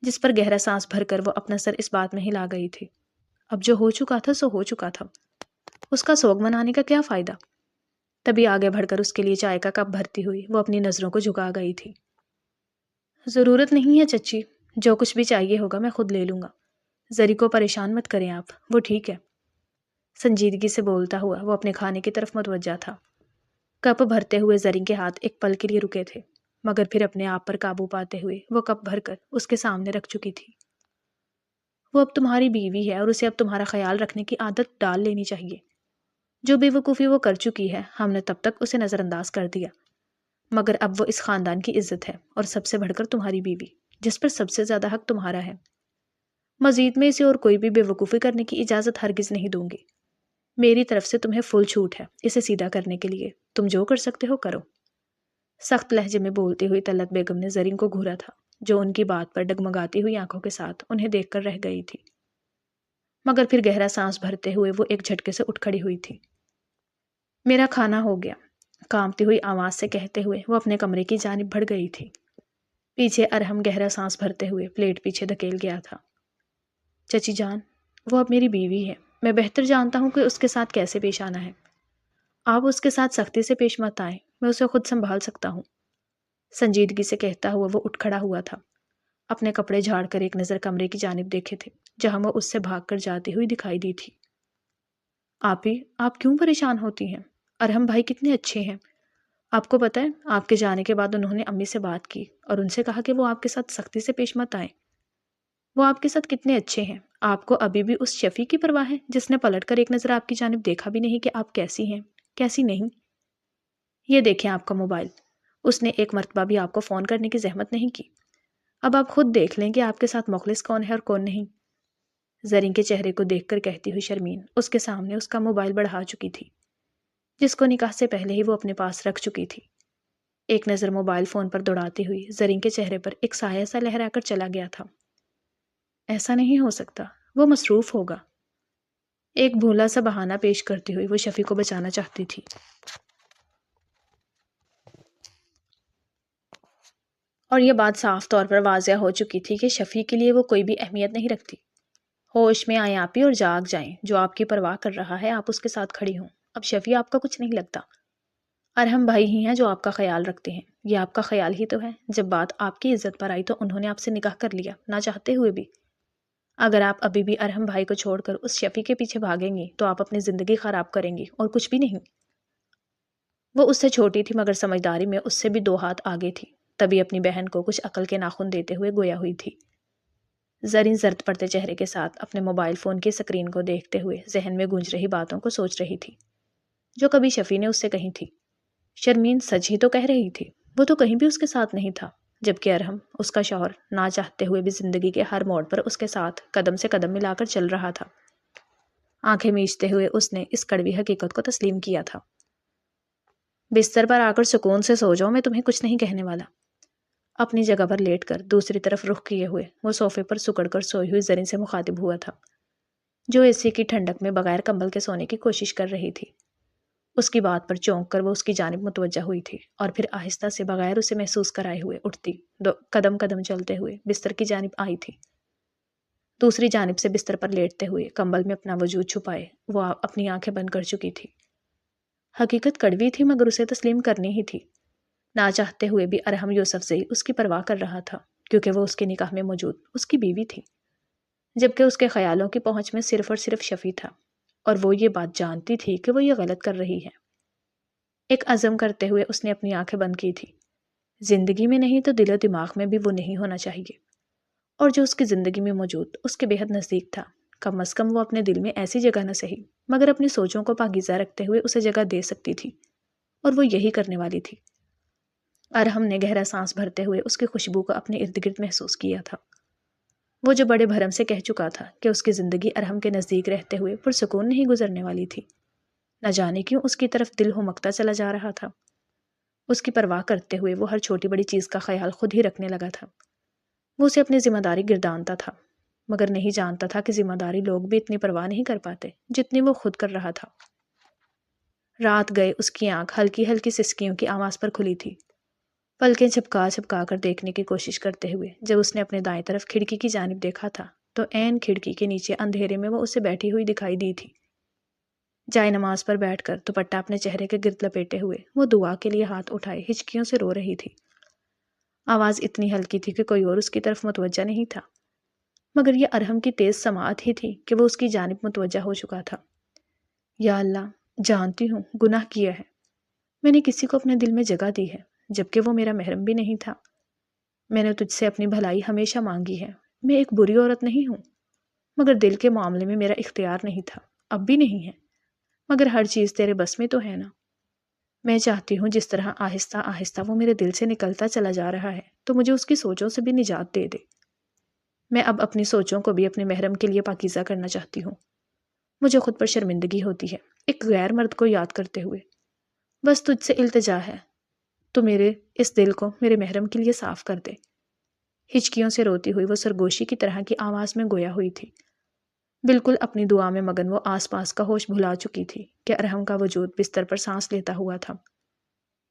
جس پر گہرا سانس بھر کر وہ اپنا سر اس بات میں ہلا گئی تھی۔ اب جو ہو چکا تھا سو ہو چکا تھا، اس کا سوگ منانے کا کیا فائدہ؟ تبھی آگے بڑھ کر اس کے لیے چائے کا کپ بھرتی ہوئی وہ اپنی نظروں کو جھکا گئی تھی۔ ضرورت نہیں ہے چچی، جو کچھ بھی چاہیے ہوگا میں خود لے لوں گا، زری کو پریشان مت کریں آپ، وہ ٹھیک ہے۔ سنجیدگی سے بولتا ہوا وہ اپنے کھانے کی طرف متوجہ تھا۔ کپ بھرتے ہوئے زرین کے ہاتھ ایک پل کے لیے رکے تھے، مگر پھر اپنے آپ پر قابو پاتے ہوئے وہ کپ بھر کر اس کے سامنے رکھ چکی تھی۔ وہ اب تمہاری بیوی ہے اور اسے اب تمہارا خیال رکھنے کی عادت ڈال لینی چاہیے۔ جو بے وقوفی وہ کر چکی ہے ہم نے تب تک اسے نظر انداز کر دیا، مگر اب وہ اس خاندان کی عزت ہے اور سب سے بڑھ کر تمہاری بیوی، جس پر سب سے زیادہ حق تمہارا ہے۔ مزید میں اسے اور کوئی بھی بے وقوفی کرنے کی اجازت ہرگز نہیں دوں گی۔ میری طرف سے تمہیں فل چھوٹ ہے اسے سیدھا کرنے کے لیے، تم جو کر سکتے ہو کرو۔ سخت لہجے میں بولتی ہوئی طلعت بیگم نے زرین کو گھورا تھا، جو ان کی بات پر ڈگمگاتی ہوئی آنکھوں کے ساتھ انہیں دیکھ کر رہ گئی تھی، مگر پھر گہرا سانس بھرتے ہوئے وہ ایک جھٹکے سے اٹھ کھڑی ہوئی تھی۔ میرا کھانا ہو گیا، کانپتی ہوئی آواز سے کہتے ہوئے وہ اپنے کمرے کی جانب بڑھ گئی تھی۔ پیچھے ارحم گہرا سانس بھرتے ہوئے پلیٹ پیچھے دھکیل گیا تھا۔ چچی جان، وہ اب میری بیوی ہے، میں بہتر جانتا ہوں کہ اس کے ساتھ کیسے پیش آنا ہے۔ آپ اس کے ساتھ سختی سے پیش مت آئیں، میں اسے خود سنبھال سکتا ہوں۔ سنجیدگی سے کہتا ہوا وہ اٹھ کھڑا ہوا تھا۔ اپنے کپڑے جھاڑ کر ایک نظر کمرے کی جانب دیکھے تھے جہاں وہ اس سے بھاگ کر جاتی ہوئی دکھائی دی تھی۔ آپی، آپ کیوں پریشان ہوتی ہیں؟ ارحم بھائی کتنے اچھے ہیں۔ آپ کو پتہ ہے آپ کے جانے کے بعد انہوں نے امی سے بات کی اور ان سے کہا کہ وہ آپ کے ساتھ سختی سے پیش مت آئیں۔ وہ آپ کے ساتھ کتنے اچھے ہیں۔ آپ کو ابھی بھی اس شفیع کی پرواہ ہے جس نے پلٹ کر ایک نظر آپ کی جانب دیکھا بھی نہیں کہ آپ کیسی ہیں کیسی نہیں۔ یہ دیکھیں آپ کا موبائل، اس نے ایک مرتبہ بھی آپ کو فون کرنے کی زحمت نہیں کی۔ اب آپ خود دیکھ لیں کہ آپ کے ساتھ مخلص کون ہے اور کون نہیں۔ زرین کے چہرے کو دیکھ کر کہتی ہوئی شرمین اس کے سامنے اس کا موبائل بڑھا چکی تھی جس کو نکاح سے پہلے ہی وہ اپنے پاس رکھ چکی تھی۔ ایک نظر موبائل فون پر دوڑاتی ہوئی زرین کے چہرے پر ایک سایہ سا لہرا کر چلا گیا تھا۔ ایسا نہیں ہو سکتا، وہ مصروف ہوگا۔ ایک بھولا سا بہانہ پیش کرتی ہوئی وہ شفیع کو بچانا چاہتی تھی، اور یہ بات صاف طور پر واضح ہو چکی تھی کہ شفیع کے لیے وہ کوئی بھی اہمیت نہیں رکھتی۔ ہوش میں آئیں آپی اور جاگ جائیں، جو آپ کی پرواہ کر رہا ہے آپ اس کے ساتھ کھڑی ہوں۔ اب شفیع آپ کا کچھ نہیں لگتا، ارحم بھائی ہی ہیں جو آپ کا خیال رکھتے ہیں۔ یہ آپ کا خیال ہی تو ہے، جب بات آپ کی عزت پر آئی تو انہوں نے آپ سے نکاح کر لیا، نہ چاہتے ہوئے بھی۔ اگر آپ ابھی بھی ارحم بھائی کو چھوڑ کر اس شفیع کے پیچھے بھاگیں گی تو آپ اپنی زندگی خراب کریں گی اور کچھ بھی نہیں۔ وہ اس سے چھوٹی تھی مگر سمجھداری میں اس سے بھی 2 ہاتھ آگے تھی، تبھی اپنی بہن کو کچھ عقل کے ناخن دیتے ہوئے گویا ہوئی تھی۔ زرین زرد پڑتے چہرے کے ساتھ اپنے موبائل فون کی سکرین کو دیکھتے ہوئے ذہن میں گونج رہی باتوں کو سوچ رہی تھی جو کبھی شفیع نے اس سے کہی تھی۔ شرمین سچ ہی تو کہہ رہی تھی، وہ تو کہیں بھی اس کے ساتھ نہیں تھا، جبکہ ارحم اس کا شوہر نہ چاہتے ہوئے بھی زندگی کے ہر موڑ پر اس کے ساتھ قدم سے قدم ملا کر چل رہا تھا۔ آنکھیں میچتے ہوئے اس نے اس کڑوی حقیقت کو تسلیم کیا تھا۔ بستر پر آ کر سکون سے سو جاؤ، میں تمہیں کچھ نہیں کہنے والا۔ اپنی جگہ پر لیٹ کر دوسری طرف رخ کیے ہوئے وہ صوفے پر سکڑ کر سوئی ہوئی زرین سے مخاطب ہوا تھا جو اے سی کی ٹھنڈک میں بغیر کمبل کے سونے کی کوشش کر رہی تھی۔ اس کی بات پر چونک کر وہ اس کی جانب متوجہ ہوئی تھی اور پھر آہستہ سے بغیر اسے محسوس کرائے ہوئے اٹھتی قدم قدم چلتے ہوئے بستر کی جانب آئی تھی۔ دوسری جانب سے بستر پر لیٹتے ہوئے کمبل میں اپنا وجود چھپائے وہ اپنی آنکھیں بند کر چکی تھی۔ حقیقت کڑوی تھی مگر اسے تسلیم کرنی ہی تھی۔ نہ چاہتے ہوئے بھی ارحم یوسف زئی اس کی پرواہ کر رہا تھا کیونکہ وہ اس کے نکاح میں موجود اس کی بیوی تھی، جبکہ اس کے خیالوں کی پہنچ میں صرف اور صرف شفیع تھا، اور وہ یہ بات جانتی تھی کہ وہ یہ غلط کر رہی ہے۔ ایک عزم کرتے ہوئے اس نے اپنی آنکھیں بند کی تھی۔ زندگی میں نہیں تو دل و دماغ میں بھی وہ نہیں ہونا چاہیے، اور جو اس کی زندگی میں موجود اس کے بے حد نزدیک تھا، کم از کم وہ اپنے دل میں ایسی جگہ نہ سہی مگر اپنی سوچوں کو پاکیزہ رکھتے ہوئے اسے جگہ دے سکتی تھی، اور وہ یہی کرنے والی تھی۔ ارحم نے گہرا سانس بھرتے ہوئے اس کی خوشبو کو اپنے ارد گرد محسوس کیا تھا۔ وہ جو بڑے بھرم سے کہہ چکا تھا کہ اس کی زندگی ارحم کے نزدیک رہتے ہوئے پرسکون نہیں گزرنے والی تھی، نہ جانے کیوں اس کی طرف دل ہمکتا چلا جا رہا تھا۔ اس کی پرواہ کرتے ہوئے وہ ہر چھوٹی بڑی چیز کا خیال خود ہی رکھنے لگا تھا۔ وہ اسے اپنی ذمہ داری گردانتا تھا مگر نہیں جانتا تھا کہ ذمہ داری لوگ بھی اتنی پرواہ نہیں کر پاتے جتنی وہ خود کر رہا تھا۔ رات گئے اس کی آنکھ ہلکی ہلکی سسکیوں کی آواز پر کھلی تھی، پلکیں جھپکا جھپکا کر دیکھنے کی کوشش کرتے ہوئے جب اس نے اپنے دائیں طرف کھڑکی کی جانب دیکھا تھا تو عین کھڑکی کے نیچے اندھیرے میں وہ اسے بیٹھی ہوئی دکھائی دی تھی۔ جائے نماز پر بیٹھ کر دوپٹہ اپنے چہرے کے گرد لپیٹے ہوئے وہ دعا کے لیے ہاتھ اٹھائے ہچکیوں سے رو رہی تھی۔ آواز اتنی ہلکی تھی کہ کوئی اور اس کی طرف متوجہ نہیں تھا، مگر یہ ارحم کی تیز سماعت ہی تھی کہ وہ اس کی جانب متوجہ ہو چکا تھا۔ یا اللہ، جانتی ہوں گناہ کیا ہے، میں نے کسی کو اپنے دل میں جگہ دی ہے جبکہ وہ میرا محرم بھی نہیں تھا۔ میں نے تجھ سے اپنی بھلائی ہمیشہ مانگی ہے، میں ایک بری عورت نہیں ہوں، مگر دل کے معاملے میں میرا اختیار نہیں تھا، اب بھی نہیں ہے، مگر ہر چیز تیرے بس میں تو ہے نا۔ میں چاہتی ہوں جس طرح آہستہ آہستہ وہ میرے دل سے نکلتا چلا جا رہا ہے تو مجھے اس کی سوچوں سے بھی نجات دے دے۔ میں اب اپنی سوچوں کو بھی اپنے محرم کے لیے پاکیزہ کرنا چاہتی ہوں۔ مجھے خود پر شرمندگی ہوتی ہے ایک غیر مرد کو یاد کرتے ہوئے۔ بس تجھ سے التجا ہے تو میرے اس دل کو میرے محرم کے لیے صاف کر دے۔ ہچکیوں سے روتی ہوئی وہ سرگوشی کی طرح کی آواز میں گویا ہوئی تھی۔ بالکل اپنی دعا میں مگن وہ آس پاس کا ہوش بھلا چکی تھی کہ ارحم کا وجود بستر پر سانس لیتا ہوا تھا۔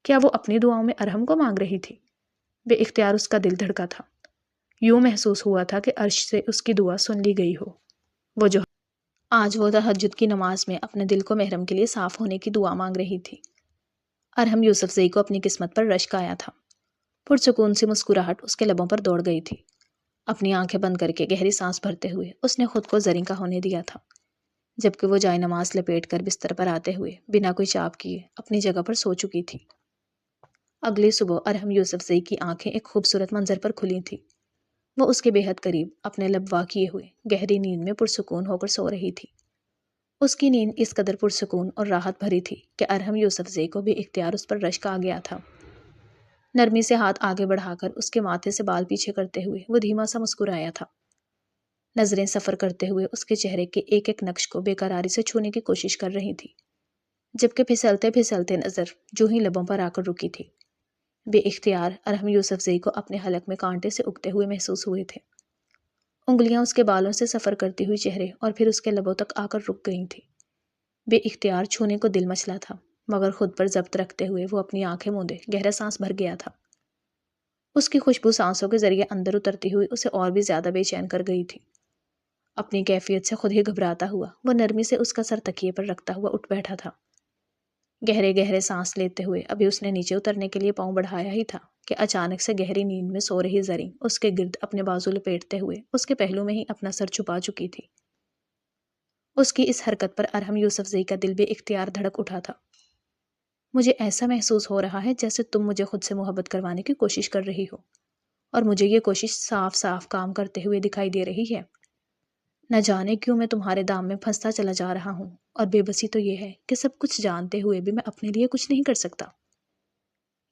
کیا وہ اپنی دعاؤں میں ارحم کو مانگ رہی تھی؟ بے اختیار اس کا دل دھڑکا تھا، یوں محسوس ہوا تھا کہ عرش سے اس کی دعا سن لی گئی ہو۔ وہ جو آج وہ تہجد کی نماز میں اپنے دل کو محرم کے لیے صاف ہونے کی دعا مانگ رہی تھی۔ ارحم یوسف زئی کو اپنی قسمت پر رشک آیا تھا۔ پرسکون سی مسکراہٹ اس کے لبوں پر دوڑ گئی تھی۔ اپنی آنکھیں بند کر کے گہری سانس بھرتے ہوئے اس نے خود کو زریں کا ہونے دیا تھا، جبکہ وہ جائے نماز لپیٹ کر بستر پر آتے ہوئے بنا کوئی چاپ کیے اپنی جگہ پر سو چکی تھی۔ اگلی صبح ارحم یوسف زئی کی آنکھیں ایک خوبصورت منظر پر کھلی تھیں۔ وہ اس کے بے حد قریب اپنے لب وا کیے ہوئے گہری نیند میں پرسکون ہو کر سو رہی تھی۔ اس کی نیند اس قدر پرسکون اور راحت بھری تھی کہ ارحم یوسف زئی کو بھی اختیار اس پر رشک آ گیا تھا۔ نرمی سے ہاتھ آگے بڑھا کر اس کے ماتھے سے بال پیچھے کرتے ہوئے وہ دھیما سا مسکرایا تھا۔ نظریں سفر کرتے ہوئے اس کے چہرے کے ایک ایک نقش کو بے قراری سے چھونے کی کوشش کر رہی تھی، جبکہ پھسلتے پھسلتے نظر جو ہی لبوں پر آ کر رکی تھی۔ بے اختیار ارحم یوسف زئی کو اپنے حلق میں کانٹے سے اگتے ہوئے محسوس ہوئے تھے۔ انگلیاں اس کے بالوں سے سفر کرتی ہوئی چہرے اور پھر اس کے لبوں تک آ کر رک گئی تھی۔ بے اختیار چھونے کو دل مچلا تھا، مگر خود پر ضبط رکھتے ہوئے وہ اپنی آنکھیں موندے گہرا سانس بھر گیا تھا۔ اس کی خوشبو سانسوں کے ذریعے اندر اترتی ہوئی اسے اور بھی زیادہ بے چین کر گئی تھی۔ اپنی کیفیت سے خود ہی گھبراتا ہوا وہ نرمی سے اس کا سر تکیے پر رکھتا ہوا اٹھ بیٹھا تھا۔ گہرے گہرے سانس لیتے ہوئے ابھی اس نے نیچے اترنے کے لیے پاؤں بڑھایا ہی تھا کہ اچانک سے گہری نیند میں سو رہی زریں اس کے گرد اپنے بازو لپیٹتے ہوئے اس کے پہلو میں ہی اپنا سر چھپا چکی تھی۔ اس کی اس حرکت پر ارحم یوسف زئی کا دل بے اختیار دھڑک اٹھا تھا۔ مجھے ایسا محسوس ہو رہا ہے جیسے تم مجھے خود سے محبت کروانے کی کوشش کر رہی ہو، اور مجھے یہ کوشش صاف صاف کام کرتے ہوئے دکھائی دے رہی ہے۔ نہ جانے کیوں میں تمہارے دام میں پھنستا چلا جا رہا ہوں، اور بے بسی تو یہ ہے کہ سب کچھ جانتے ہوئے بھی میں اپنے لیے کچھ نہیں کر سکتا۔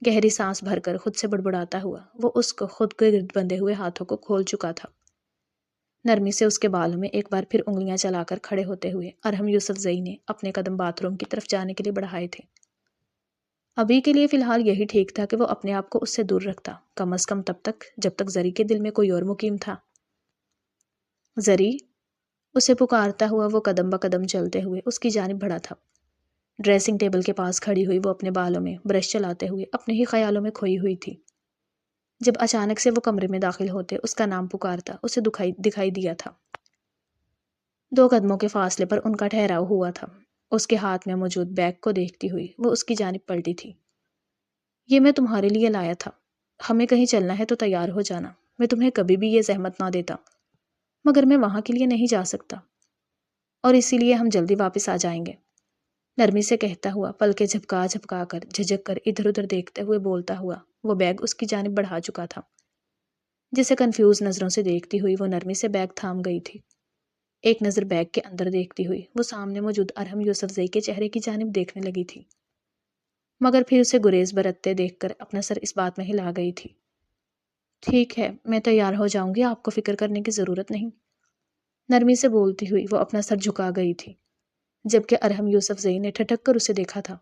گہری سانس بھر کر خود سے بڑبڑاتا ہوا وہ اس کو خود کے گرد بندھے ہوئے ہاتھوں کو کھول چکا تھا۔ نرمی سے اس کے بالوں میں ایک بار پھر انگلیاں چلا کر کھڑے ہوتے ہوئے ارحم یوسف زئی نے اپنے قدم باتھ روم کی طرف جانے کے لیے بڑھائے تھے۔ ابھی کے لیے فی الحال یہی ٹھیک تھا کہ وہ اپنے آپ کو اس سے دور رکھتا، کم از کم تب تک جب تک زری کے دل میں کوئی اور مقیم تھا۔ زری، اسے پکارتا ہوا وہ قدم بقدم چلتے ہوئے اس کی جانب بڑھا تھا۔ ڈریسنگ ٹیبل کے پاس کھڑی ہوئی وہ اپنے بالوں میں برش چلاتے ہوئے اپنے ہی خیالوں میں کھوئی ہوئی تھی۔ جب اچانک سے وہ کمرے میں داخل ہوتے اس کا نام پکارتا اسے دکھائی دیا تھا۔ 2 قدموں کے فاصلے پر ان کا ٹھہراؤ ہوا تھا۔ اس کے ہاتھ میں موجود بیگ کو دیکھتی ہوئی وہ اس کی جانب پلٹی تھی۔ یہ میں تمہارے لیے لایا تھا، ہمیں کہیں چلنا ہے تو تیار ہو جانا، میں تمہیں کبھی بھی یہ زحمت نہ دیتا، مگر میں وہاں کے لیے نہیں جا سکتا، اور اسی لیے ہم جلدی واپس آ جائیں گے، نرمی سے کہتا ہوا پلکیں جھپکا جھپکا کر جھجک کر ادھر ادھر دیکھتے ہوئے بولتا ہوا وہ بیگ اس کی جانب بڑھا چکا تھا۔ جسے کنفیوز نظروں سے دیکھتی ہوئی وہ نرمی سے بیگ تھام گئی تھی۔ ایک نظر بیگ کے اندر دیکھتی ہوئی وہ سامنے موجود ارحم یوسف زئی کے چہرے کی جانب دیکھنے لگی تھی، مگر پھر اسے گریز برتتے دیکھ کر اپنا سر اس بات میں ہلا گئی تھی۔ ٹھیک ہے، میں تیار ہو جاؤں گی، آپ کو فکر کرنے کی ضرورت نہیں، نرمی سے بولتی ہوئی وہ اپنا سر جھکا گئی تھی، جبکہ ارحم یوسف زئی نے ٹھٹک کر اسے دیکھا تھا۔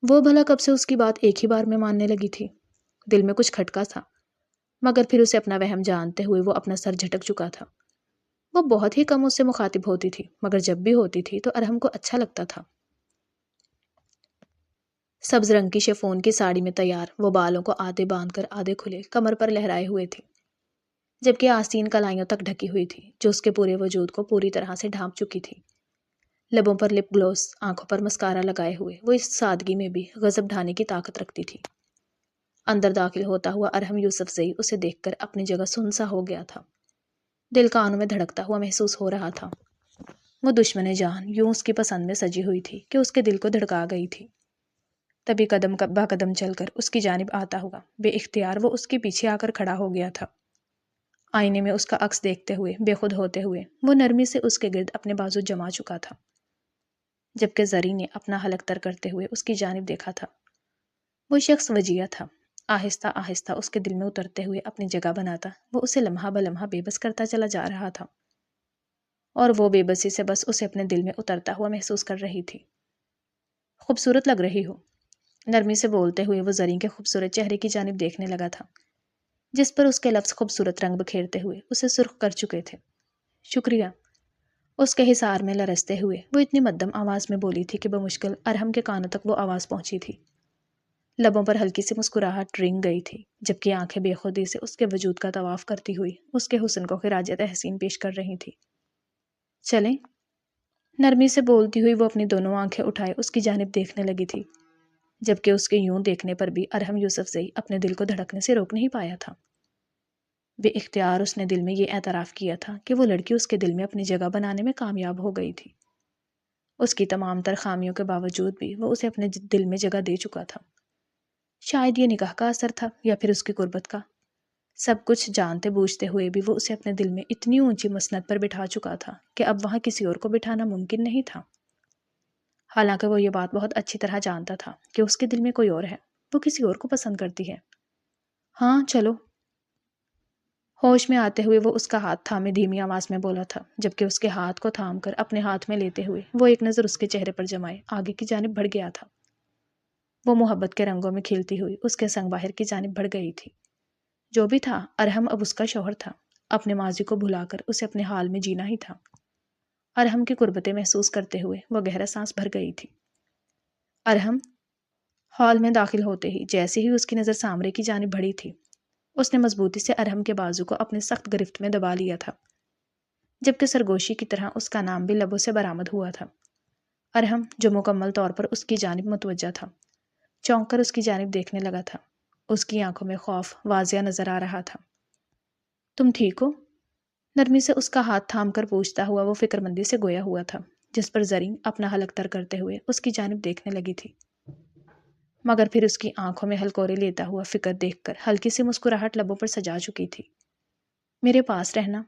وہ بھلا کب سے اس کی بات ایک ہی بار میں ماننے لگی تھی؟ دل میں کچھ کھٹکا تھا، مگر پھر اسے اپنا وہم جانتے ہوئے وہ اپنا سر جھٹک چکا تھا۔ وہ بہت ہی کم اس سے مخاطب ہوتی تھی، مگر جب بھی ہوتی تھی تو ارحم کو اچھا لگتا تھا۔ سبز رنگ کی شفون کی ساڑی میں تیار وہ بالوں کو آدھے باندھ کر آدھے کھلے کمر پر لہرائے ہوئے تھی، جبکہ آستین کلائیوں تک ڈھکی ہوئی تھی جو اس کے پورے وجود کو پوری طرح سے ڈھانپ چکی تھی۔ لبوں پر لپ گلوس، آنکھوں پر مسکارا لگائے ہوئے وہ اس سادگی میں بھی غضب ڈھانے کی طاقت رکھتی تھی۔ اندر داخل ہوتا ہوا ارحم یوسف زئی اسے دیکھ کر اپنی جگہ سن سا ہو گیا تھا، دل کانوں میں دھڑکتا ہوا محسوس ہو رہا تھا۔ وہ دشمن جان یوں اس کی پسند میں سجی ہوئی تھی کہ اس کے دل کو دھڑکا گئی تھی۔ تبھی قدم با قدم چل کر اس کی جانب آتا ہوا بے اختیار وہ اس کے پیچھے آ کر کھڑا ہو گیا تھا۔ آئینے میں اس کا عکس دیکھتے ہوئے بے خود ہوتے ہوئے وہ نرمی سے اس کے گرد اپنے بازو جما چکا تھا، جبکہ زری نے اپنا حلق تر کرتے ہوئے اس کی جانب دیکھا تھا۔ وہ شخص وجیہ تھا، آہستہ آہستہ اس کے دل میں اترتے ہوئے اپنی جگہ بناتا وہ اسے لمحہ بلمحہ بے بس کرتا چلا جا رہا تھا، اور وہ بے بسی سے بس اسے اپنے دل میں اترتا ہوا محسوس کر رہی تھی۔ خوبصورت لگ رہی ہو، نرمی سے بولتے ہوئے وہ زریں کے خوبصورت چہرے کی جانب دیکھنے لگا تھا، جس پر اس کے لفظ خوبصورت رنگ بکھیرتے ہوئے اسے سرخ کر چکے تھے۔ شکریہ، اس کے حصار میں لرزتے ہوئے وہ اتنی مدھم آواز میں بولی تھی کہ بمشکل ارحم کے کانوں تک وہ آواز پہنچی تھی۔ لبوں پر ہلکی سی مسکراہٹ رنگ گئی تھی، جبکہ آنکھیں بے خودی سے اس کے وجود کا طواف کرتی ہوئی اس کے حسن کو خراج تحسین پیش کر رہی تھی۔ چلیں، نرمی سے بولتی ہوئی وہ اپنی دونوں آنکھیں اٹھائے اس کی جانب دیکھنے لگی تھی، جبکہ اس کے یوں دیکھنے پر بھی ارحم یوسف زئی اپنے دل کو دھڑکنے سے روک نہیں پایا تھا۔ بے اختیار اس نے دل میں یہ اعتراف کیا تھا کہ وہ لڑکی اس کے دل میں اپنی جگہ بنانے میں کامیاب ہو گئی تھی۔ اس کی تمام تر خامیوں کے باوجود بھی وہ اسے اپنے دل میں جگہ دے چکا تھا۔ شاید یہ نکاح کا اثر تھا یا پھر اس کی قربت کا۔ سب کچھ جانتے بوجھتے ہوئے بھی وہ اسے اپنے دل میں اتنی اونچی مسند پر بٹھا چکا تھا کہ اب وہاں کسی اور کو بٹھانا ممکن نہیں تھا۔ حالانکہ وہ یہ بات بہت اچھی طرح جانتا تھا کہ اس کے دل میں کوئی اور ہے، وہ کسی اور کو پسند کرتی ہے۔ ہاں چلو۔ ہوش میں آتے ہوئے وہ اس کا ہاتھ تھامے دھیمی آواز میں بولا تھا، جبکہ اس کے ہاتھ کو تھام کر اپنے ہاتھ میں لیتے ہوئے وہ ایک نظر اس کے چہرے پر جمائے آگے کی جانب بڑھ گیا تھا۔ وہ محبت کے رنگوں میں کھلتی ہوئی اس کے سنگ باہر کی جانب بڑھ گئی تھی۔ جو بھی تھا، ارحم اب اس کا شوہر تھا۔ اپنے ماضی کو بھلا کر اسے اپنے حال میں جینا ہی تھا۔ ارحم کی قربتیں محسوس کرتے ہوئے وہ گہرا سانس بھر گئی تھی۔ ارحم ہال میں داخل ہوتے ہی جیسے ہی اس کی نظر سامرے کی جانب بڑھی تھی، اس نے مضبوطی سے ارحم کے بازو کو اپنے سخت گرفت میں دبا لیا تھا، جبکہ سرگوشی کی طرح اس کا نام بھی لبوں سے برآمد ہوا تھا۔ ارحم، جو مکمل طور پر اس کی جانب متوجہ تھا، چونک کر اس کی جانب دیکھنے لگا تھا۔ اس کی آنکھوں میں خوف واضح نظر آ رہا تھا۔ تم ٹھیک ہو؟ نرمی سے اس کا ہاتھ تھام کر پوچھتا ہوا وہ فکر مندی سے گویا ہوا تھا، جس پر زریں اپنا حلق تر کرتے ہوئے اس کی جانب دیکھنے لگی تھی۔ مگر پھر اس کی آنکھوں میں ہلکورے لیتا ہوا فکر دیکھ کر ہلکی سی مسکراہٹ لبوں پر سجا چکی تھی۔ میرے پاس رہنا،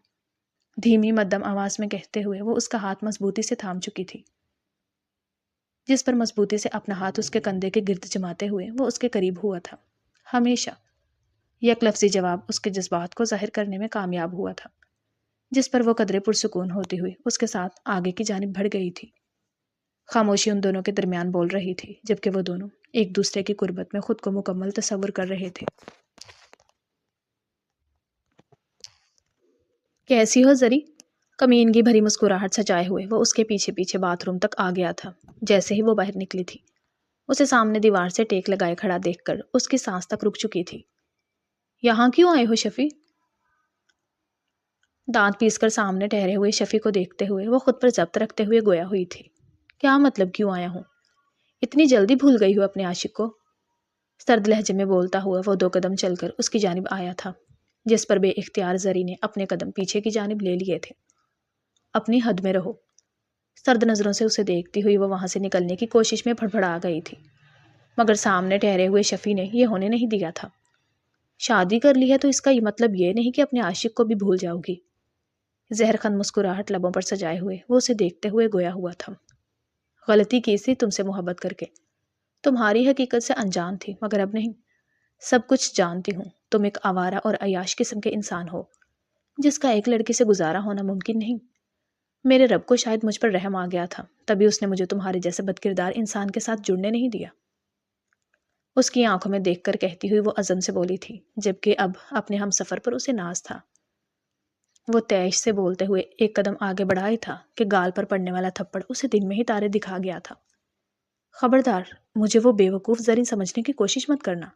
دھیمی مدھم آواز میں کہتے ہوئے وہ اس کا ہاتھ مضبوطی سے تھام چکی تھی، جس پر مضبوطی سے اپنا ہاتھ اس کے کندھے کے گرد جماتے ہوئے وہ اس کے قریب ہوا تھا۔ ہمیشہ، یک لفظی جواب اس کے جذبات کو ظاہر کرنے میں کامیاب ہوا تھا، جس پر وہ قدرے پرسکون ہوتی ہوئی اس کے ساتھ آگے کی جانب بڑھ گئی تھی۔ خاموشی ان دونوں کے درمیان بول رہی تھی، جبکہ وہ دونوں ایک دوسرے کی قربت میں خود کو مکمل تصور کر رہے تھے۔ کیسی ہو زری؟ کمینگی بھری مسکراہٹ سجائے ہوئے وہ اس کے پیچھے پیچھے باتھ روم تک آ گیا تھا۔ جیسے ہی وہ باہر نکلی تھی، اسے سامنے دیوار سے ٹیک لگائے کھڑا دیکھ کر اس کی سانس تک رک چکی تھی۔ یہاں کیوں آئے ہو شفیع؟ دانت پیس کر سامنے ٹہرے ہوئے شفیع کو دیکھتے ہوئے وہ خود پر ضبط رکھتے ہوئے گویا ہوئی تھی۔ کیا مطلب کیوں آیا ہوں؟ اتنی جلدی بھول گئی ہو اپنے عاشق کو؟ سرد لہجے میں بولتا ہوا وہ 2 قدم چل کر اس کی جانب آیا تھا، جس پر بے اختیار زری نے اپنے قدم پیچھے کی جانب لے لیے تھے۔ اپنی حد میں رہو۔ سرد نظروں سے اسے دیکھتی ہوئی وہ وہاں سے نکلنے کی کوشش میں پھڑپھڑا گئی تھی، مگر سامنے ٹھہرے ہوئے شفیع نے یہ ہونے نہیں دیا تھا۔ شادی کر لی ہے تو اس کا یہ مطلب یہ نہیں کہ اپنے عاشق کو بھی بھول جاؤ گی۔ زہر خند مسکراہٹ لبوں پر سجائے ہوئے وہ اسے دیکھتے ہوئے گویا ہوا تھا۔ غلطی کی سی تم سے محبت کر کے، تمہاری حقیقت سے انجان تھی، مگر اب نہیں۔ سب کچھ جانتی ہوں، تم ایک آوارہ اور عیاش قسم کے انسان ہو، جس کا ایک لڑکی سے گزارا ہونا ممکن نہیں۔ میرے رب کو شاید مجھ پر رحم آ گیا تھا، تبھی اس نے مجھے تمہارے جیسے بدکردار انسان کے ساتھ جڑنے نہیں دیا۔ اس کی آنکھوں میں دیکھ کر کہتی ہوئی وہ عزم سے بولی تھی، جبکہ اب اپنے ہم سفر پر اسے ناز تھا۔ وہ تیش سے بولتے ہوئے ایک قدم آگے بڑھا ہی تھا کہ گال پر پڑنے والا تھپڑ اسے دن میں ہی تارے دکھا گیا تھا۔ خبردار، مجھے وہ بے وقوف زریں سمجھنے کی کوشش مت کرنا۔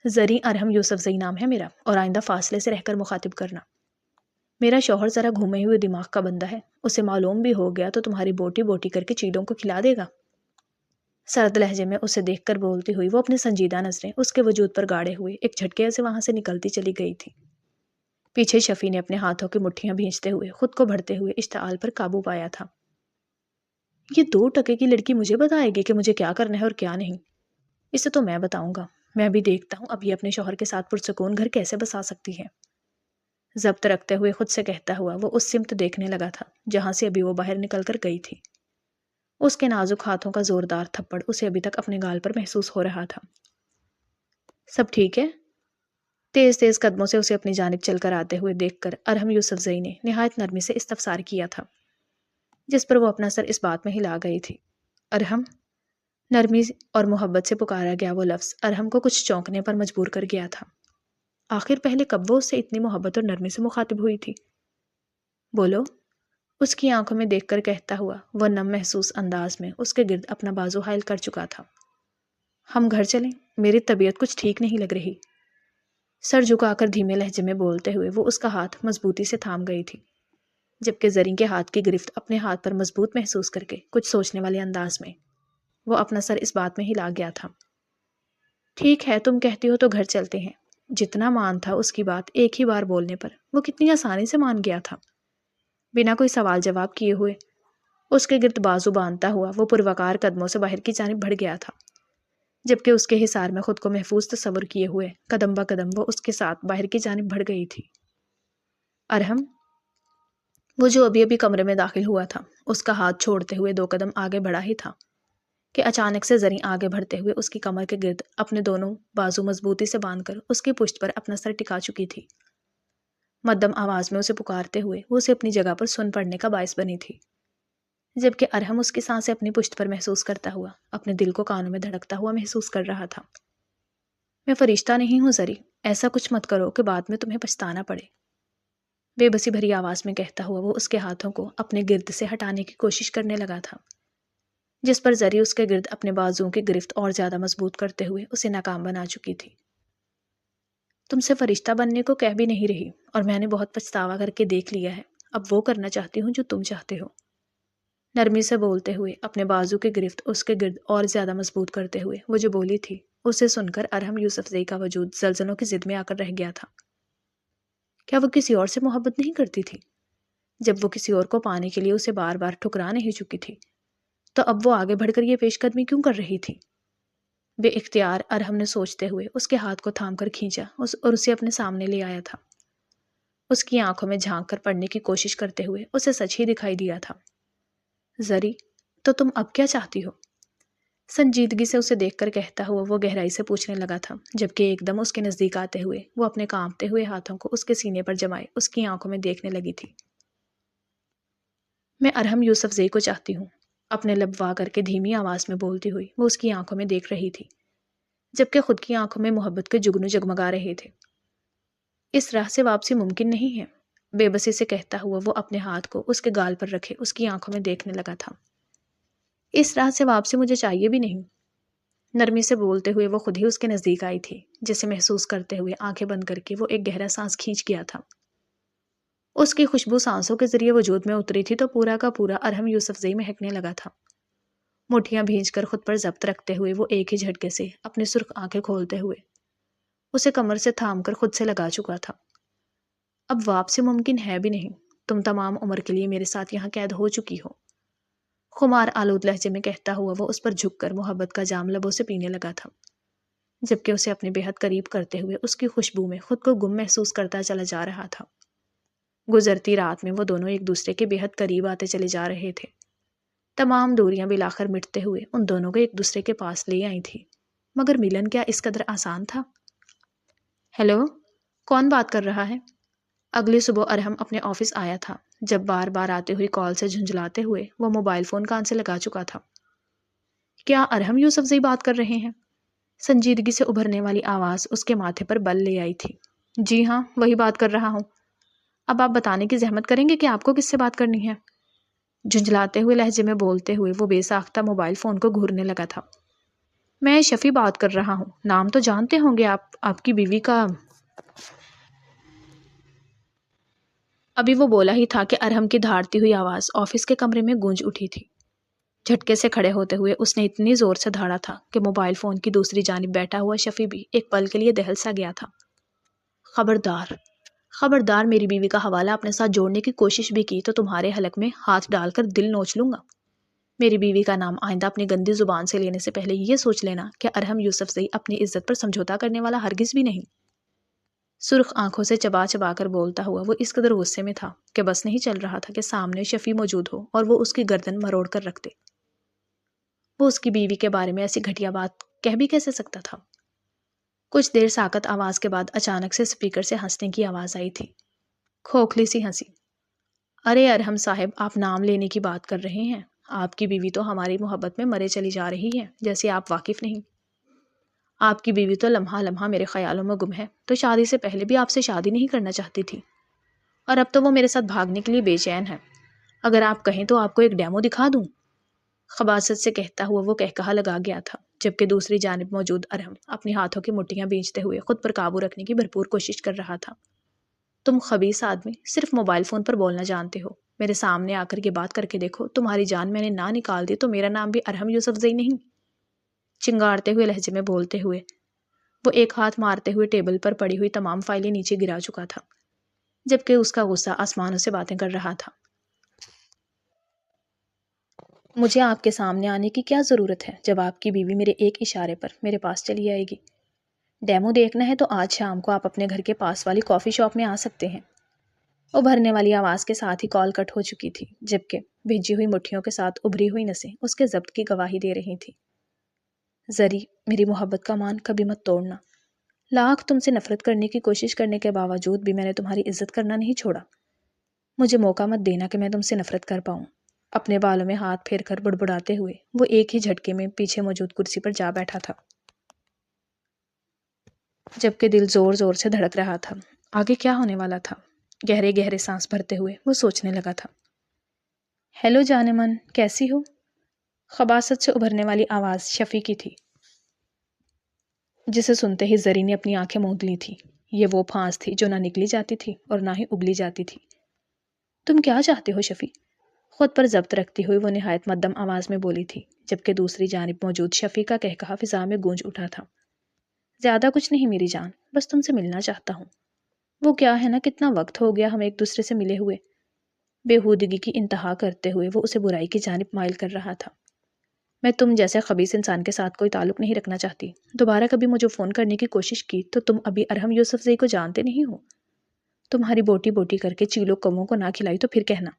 زریں ارحم یوسف زئی نام ہے میرا، اور آئندہ فاصلے سے رہ کر مخاطب کرنا۔ میرا شوہر ذرا گھومے ہوئے دماغ کا بندہ ہے، اسے معلوم بھی ہو گیا تو تمہاری بوٹی بوٹی کر کے چیڑوں کو کھلا دے گا۔ سرد لہجے میں اسے دیکھ کر بولتی ہوئی وہ اپنی سنجیدہ نظریں اس کے وجود پر گاڑے ہوئے ایک جھٹکے سے وہاں سے نکلتی چلی گئی تھی۔ پیچھے شفیع نے اپنے ہاتھوں کی مٹھیاں بھینچتے ہوئے خود کو بڑھتے ہوئے اشتعال پر قابو پایا تھا۔ یہ 2 ٹکے کی لڑکی مجھے بتائے گی کہ مجھے کیا کرنا ہے اور کیا نہیں؟ اسے تو میں بتاؤں گا۔ میں بھی دیکھتا ہوں اب یہ اپنے شوہر کے ساتھ پرسکون گھر کیسے بسا سکتی ہے۔ ضبط رکھتے ہوئے خود سے کہتا ہوا وہ اس سمت دیکھنے لگا تھا جہاں سے ابھی وہ باہر نکل کر گئی تھی۔ اس کے نازک ہاتھوں کا زوردار تھپڑ اسے ابھی تک اپنے گال پر محسوس ہو رہا تھا۔ سب ٹھیک ہے؟ تیز تیز قدموں سے اسے اپنی جانب چل کر آتے ہوئے دیکھ کر ارحم یوسف زئی نے نہایت نرمی سے استفسار کیا تھا، جس پر وہ اپنا سر اس بات میں ہلا گئی تھی۔ ارحم؟ نرمی اور محبت سے پکارا گیا وہ لفظ ارحم کو کچھ چونکنے پر مجبور کر گیا تھا۔ آخر پہلے کب وہ اس سے اتنی محبت اور نرمی سے مخاطب ہوئی تھی؟ بولو، اس کی آنکھوں میں دیکھ کر کہتا ہوا وہ نم محسوس انداز میں اس کے گرد اپنا بازو حائل کر چکا تھا۔ ہم گھر چلیں، میری طبیعت کچھ ٹھیک نہیں لگ رہی۔ سر جھکا کر دھیمے لہجے میں بولتے ہوئے وہ اس کا ہاتھ مضبوطی سے تھام گئی تھی، جبکہ زریں کے ہاتھ کی گرفت اپنے ہاتھ پر مضبوط محسوس کر کے کچھ سوچنے والے انداز میں وہ اپنا سر اس بات میں ہلا گیا تھا۔ ٹھیک ہے، تم کہتی ہو تو گھر چلتے ہیں، جتنا مان تھا اس کی بات ایک ہی بار بولنے پر وہ کتنی آسانی سے مان گیا تھا۔ بنا کوئی سوال جواب کیے ہوئے اس کے گرد بازو باندھتا ہوا وہ پروقار قدموں سے باہر کی جانب بڑھ گیا تھا، جبکہ اس کے حصار میں خود کو محفوظ تصور کیے ہوئے قدم با قدم وہ اس کے ساتھ باہر کی جانب بڑھ گئی تھی۔ ارحم، وہ جو ابھی ابھی کمرے میں داخل ہوا تھا، اس کا ہاتھ چھوڑتے ہوئے 2 قدم آگے بڑھا ہی تھا کہ اچانک سے زریں آگے بڑھتے ہوئے اس کی کمر کے گرد اپنے دونوں بازو مضبوطی سے باندھ کر اس کی پشت پر اپنا سر ٹکا چکی تھی۔ مدھم آواز میں اسے پکارتے ہوئے وہ اسے اپنی جگہ پر سن پڑنے کا باعث بنی تھی، جبکہ ارحم اس کی سانسیں اپنی پشت پر محسوس کرتا ہوا اپنے دل کو کانوں میں دھڑکتا ہوا محسوس کر رہا تھا۔ میں فرشتہ نہیں ہوں زری، ایسا کچھ مت کرو کہ بعد میں تمہیں پچھتانا پڑے، بے بسی بھری آواز میں کہتا ہوا وہ اس کے ہاتھوں کو اپنے گرد سے ہٹانے کی کوشش کرنے لگا تھا، جس پر زری اس کے گرد اپنے بازوؤں کی گرفت اور زیادہ مضبوط کرتے ہوئے اسے ناکام بنا چکی تھی۔ تم سے فرشتہ بننے کو کہہ بھی نہیں رہی، اور میں نے بہت پچھتاوا کر کے دیکھ لیا ہے، اب وہ کرنا چاہتی ہوں جو تم چاہتے ہو، نرمی سے بولتے ہوئے اپنے بازو کی گرفت اس کے گرد اور زیادہ مضبوط کرتے ہوئے وہ جو بولی تھی اسے سن کر ارحم یوسفزئی کا وجود زلزلوں کی ضد میں آ کر رہ گیا تھا۔ کیا وہ کسی اور سے محبت نہیں کرتی تھی؟ جب وہ کسی اور کو پانے کے لیے اسے بار بار ٹھکرا نہیں چکی تھی تو اب وہ آگے بڑھ کر یہ پیش قدمی کیوں کر رہی تھی؟ بے اختیار ارحم نے سوچتے ہوئے اس کے ہاتھ کو تھام کر کھینچا اور اسے اپنے سامنے لے آیا تھا۔ اس کی آنکھوں میں جھانک کر پڑھنے کی کوشش کرتے ہوئے اسے سچ ہی دکھائی دیا تھا۔ زری، تو تم اب کیا چاہتی ہو؟ سنجیدگی سے اسے دیکھ کر کہتا ہوا وہ گہرائی سے پوچھنے لگا تھا، جبکہ ایک دم اس کے نزدیک آتے ہوئے وہ اپنے کانپتے ہوئے ہاتھوں کو اس کے سینے پر جمائے اس کی آنکھوں میں دیکھنے لگی تھی۔ میں ارحم یوسفزئی کو چاہتی ہوں، اپنے لب وا کر کے دھیمی آواز میں بولتی ہوئی وہ اس کی آنکھوں میں دیکھ رہی تھی، جبکہ خود کی آنکھوں میں محبت کے جگنو جگمگا رہے تھے۔ اس راہ سے واپسی ممکن نہیں ہے، بے بسی سے کہتا ہوا وہ اپنے ہاتھ کو اس کے گال پر رکھے اس کی آنکھوں میں دیکھنے لگا تھا۔ اس راہ سے واپسی مجھے چاہیے بھی نہیں، نرمی سے بولتے ہوئے وہ خود ہی اس کے نزدیک آئی تھی، جسے محسوس کرتے ہوئے آنکھیں بند کر کے وہ ایک گہرا سانس کھینچ گیا تھا۔ اس کی خوشبو سانسوں کے ذریعے وجود میں اتری تھی تو پورا کا پورا ارحم یوسفزئی مہکنے لگا تھا۔ مٹھیاں بھینج کر خود پر ضبط رکھتے ہوئے وہ ایک ہی جھٹکے سے اپنی سرخ آنکھیں کھولتے ہوئے اسے کمر سے تھام کر خود سے لگا چکا تھا۔ اب واپسی ممکن ہے بھی نہیں، تم تمام عمر کے لیے میرے ساتھ یہاں قید ہو چکی ہو، خمار آلود لہجے میں کہتا ہوا وہ اس پر جھک کر محبت کا جام لبوں سے پینے لگا تھا، جبکہ اسے اپنے بے حد قریب کرتے ہوئے اس کی خوشبو میں خود کو گم محسوس کرتا چلا جا رہا تھا۔ گزرتی رات میں وہ دونوں ایک دوسرے کے بے حد قریب آتے چلے جا رہے تھے، تمام دوریاں بالآخر مٹتے ہوئے ان دونوں کو ایک دوسرے کے پاس لے آئی تھی، مگر ملن کیا اس قدر آسان تھا؟ ہیلو، کون بات کر رہا ہے؟ اگلی صبح ارحم اپنے آفس آیا تھا، جب بار بار آتے ہوئی کال سے جھنجھلاتے ہوئے وہ موبائل فون کان سے لگا چکا تھا۔ کیا ارحم یوسفزئی بات کر رہے ہیں؟ سنجیدگی سے ابھرنے والی آواز اس کے ماتھے پر بل لے آئی تھی۔ جی ہاں، وہی بات کر رہا ہوں۔ اب آپ بتانے کی زحمت کریں گے کہ آپ کو کس سے بات کرنی ہے؟ جھنجھلاتے ہوئے لہجے میں بولتے ہوئے وہ بے ساختہ موبائل فون کو گھورنے لگا تھا۔ میں شفیع بات کر رہا ہوں، نام تو جانتے ہوں گے آپ کی بیوی کا۔ ابھی وہ بولا ہی تھا کہ ارحم کی دھاڑتی ہوئی آواز آفس کے کمرے میں گونج اٹھی تھی۔ جھٹکے سے کھڑے ہوتے ہوئے اس نے اتنی زور سے دھاڑا تھا کہ موبائل فون کی دوسری جانب بیٹھا ہوا شفیع بھی ایک پل کے لیے دہل سا گیا تھا۔ خبردار، خبردار میری بیوی کا حوالہ اپنے ساتھ جوڑنے کی کوشش بھی کی تو تمہارے حلق میں ہاتھ ڈال کر دل نوچ لوں گا۔ میری بیوی کا نام آئندہ اپنی گندی زبان سے لینے سے پہلے یہ سوچ لینا کہ ارحم یوسفزئی اپنی عزت پر سمجھوتا کرنے والا ہرگز بھی نہیں۔ سرخ آنکھوں سے چبا چبا کر بولتا ہوا وہ اس قدر غصے میں تھا کہ بس نہیں چل رہا تھا کہ سامنے شفیع موجود ہو اور وہ اس کی گردن مروڑ کر رکھ دے۔ وہ اس کی بیوی کے بارے میں ایسی گھٹیا بات کہہ بھی کیسے سکتا تھا؟ کچھ دیر ساکت آواز کے بعد اچانک سے اسپیکر سے ہنسنے کی آواز آئی تھی، کھوکھلی سی ہنسی۔ ارے ارحم صاحب، آپ نام لینے کی بات کر رہے ہیں؟ آپ کی بیوی تو ہماری محبت میں مرے چلی جا رہی ہے جیسے آپ واقف نہیں۔ آپ کی بیوی تو لمحہ لمحہ میرے خیالوں میں گم ہے، تو شادی سے پہلے بھی آپ سے شادی نہیں کرنا چاہتی تھی، اور اب تو وہ میرے ساتھ بھاگنے کے لیے بے چین ہے۔ اگر آپ کہیں تو آپ کو ایک ڈیمو دکھا دوں؟ خباثت سے کہتا ہوا وہ کہکہا لگا گیا تھا، جبکہ دوسری جانب موجود ارحم اپنی ہاتھوں کی مٹھیاں بھینچتے ہوئے خود پر قابو رکھنے کی بھرپور کوشش کر رہا تھا۔ تم خبیث آدمی، صرف موبائل فون پر بولنا جانتے ہو، میرے سامنے آ کر یہ بات کر کے دیکھو، تمہاری جان میں نے نہ نکال دی تو میرا نام بھی ارحم یوسفزئی نہیں۔ چنگاڑتے ہوئے لہجے میں بولتے ہوئے وہ ایک ہاتھ مارتے ہوئے ٹیبل پر پڑی ہوئی تمام فائلیں نیچے گرا چکا تھا، جبکہ اس کا غصہ آسمانوں سے باتیں کر رہا تھا۔ مجھے آپ کے سامنے آنے کی کیا ضرورت ہے جب آپ کی بیوی میرے ایک اشارے پر میرے پاس چلی آئے گی؟ ڈیمو دیکھنا ہے تو آج شام کو آپ اپنے گھر کے پاس والی کافی شاپ میں آ سکتے ہیں۔ ابھرنے والی آواز کے ساتھ ہی کال کٹ ہو چکی تھی، جبکہ بھیجی ہوئی مٹھیوں کے ساتھ ابھری ہوئی نسیں اس کے ضبط کی گواہی دے رہی تھی۔ زری، میری محبت کا مان کبھی مت توڑنا۔ لاکھ تم سے نفرت کرنے کی کوشش کرنے کے باوجود بھی میں نے تمہاری عزت کرنا نہیں چھوڑا۔ مجھے موقع مت دینا کہ میں تم سے نفرت کر پاؤں۔ اپنے بالوں میں ہاتھ پھیر کر بڑبڑاتے ہوئے وہ ایک ہی جھٹکے میں پیچھے موجود کرسی پر جا بیٹھا تھا، جبکہ دل زور زور سے دھڑک رہا تھا۔ آگے کیا ہونے والا تھا؟ گہرے گہرے سانس بھرتے ہوئے وہ سوچنے لگا تھا۔ ہیلو جانے من، کیسی ہو؟ خباثت سے ابھرنے والی آواز شفیع کی تھی، جسے سنتے ہی زری نے اپنی آنکھیں موند لی تھی۔ یہ وہ پھانس تھی جو نہ نکلی جاتی تھی اور نہ ہی اگلی جاتی تھی۔ تم کیا چاہتے ہو شفیع؟ خود پر ضبط رکھتی ہوئی وہ نہایت مدھم آواز میں بولی تھی، جبکہ دوسری جانب موجود شفیع کا کہکہا فضا میں گونج اٹھا تھا۔ زیادہ کچھ نہیں میری جان، بس تم سے ملنا چاہتا ہوں۔ وہ کیا ہے نا، کتنا وقت ہو گیا ہم ایک دوسرے سے ملے ہوئے۔ بےہودگی کی انتہا کرتے ہوئے وہ اسے برائی کی جانب مائل کر رہا تھا۔ میں تم جیسے خبیث انسان کے ساتھ کوئی تعلق نہیں رکھنا چاہتی۔ دوبارہ کبھی مجھے فون کرنے کی کوشش کی تو تم ابھی ارحم یوسف زئی کو جانتے نہیں ہو۔ تمہاری بوٹی بوٹی کر کے چیلوں کموں کو نہ کھلائی تو پھر کہنا۔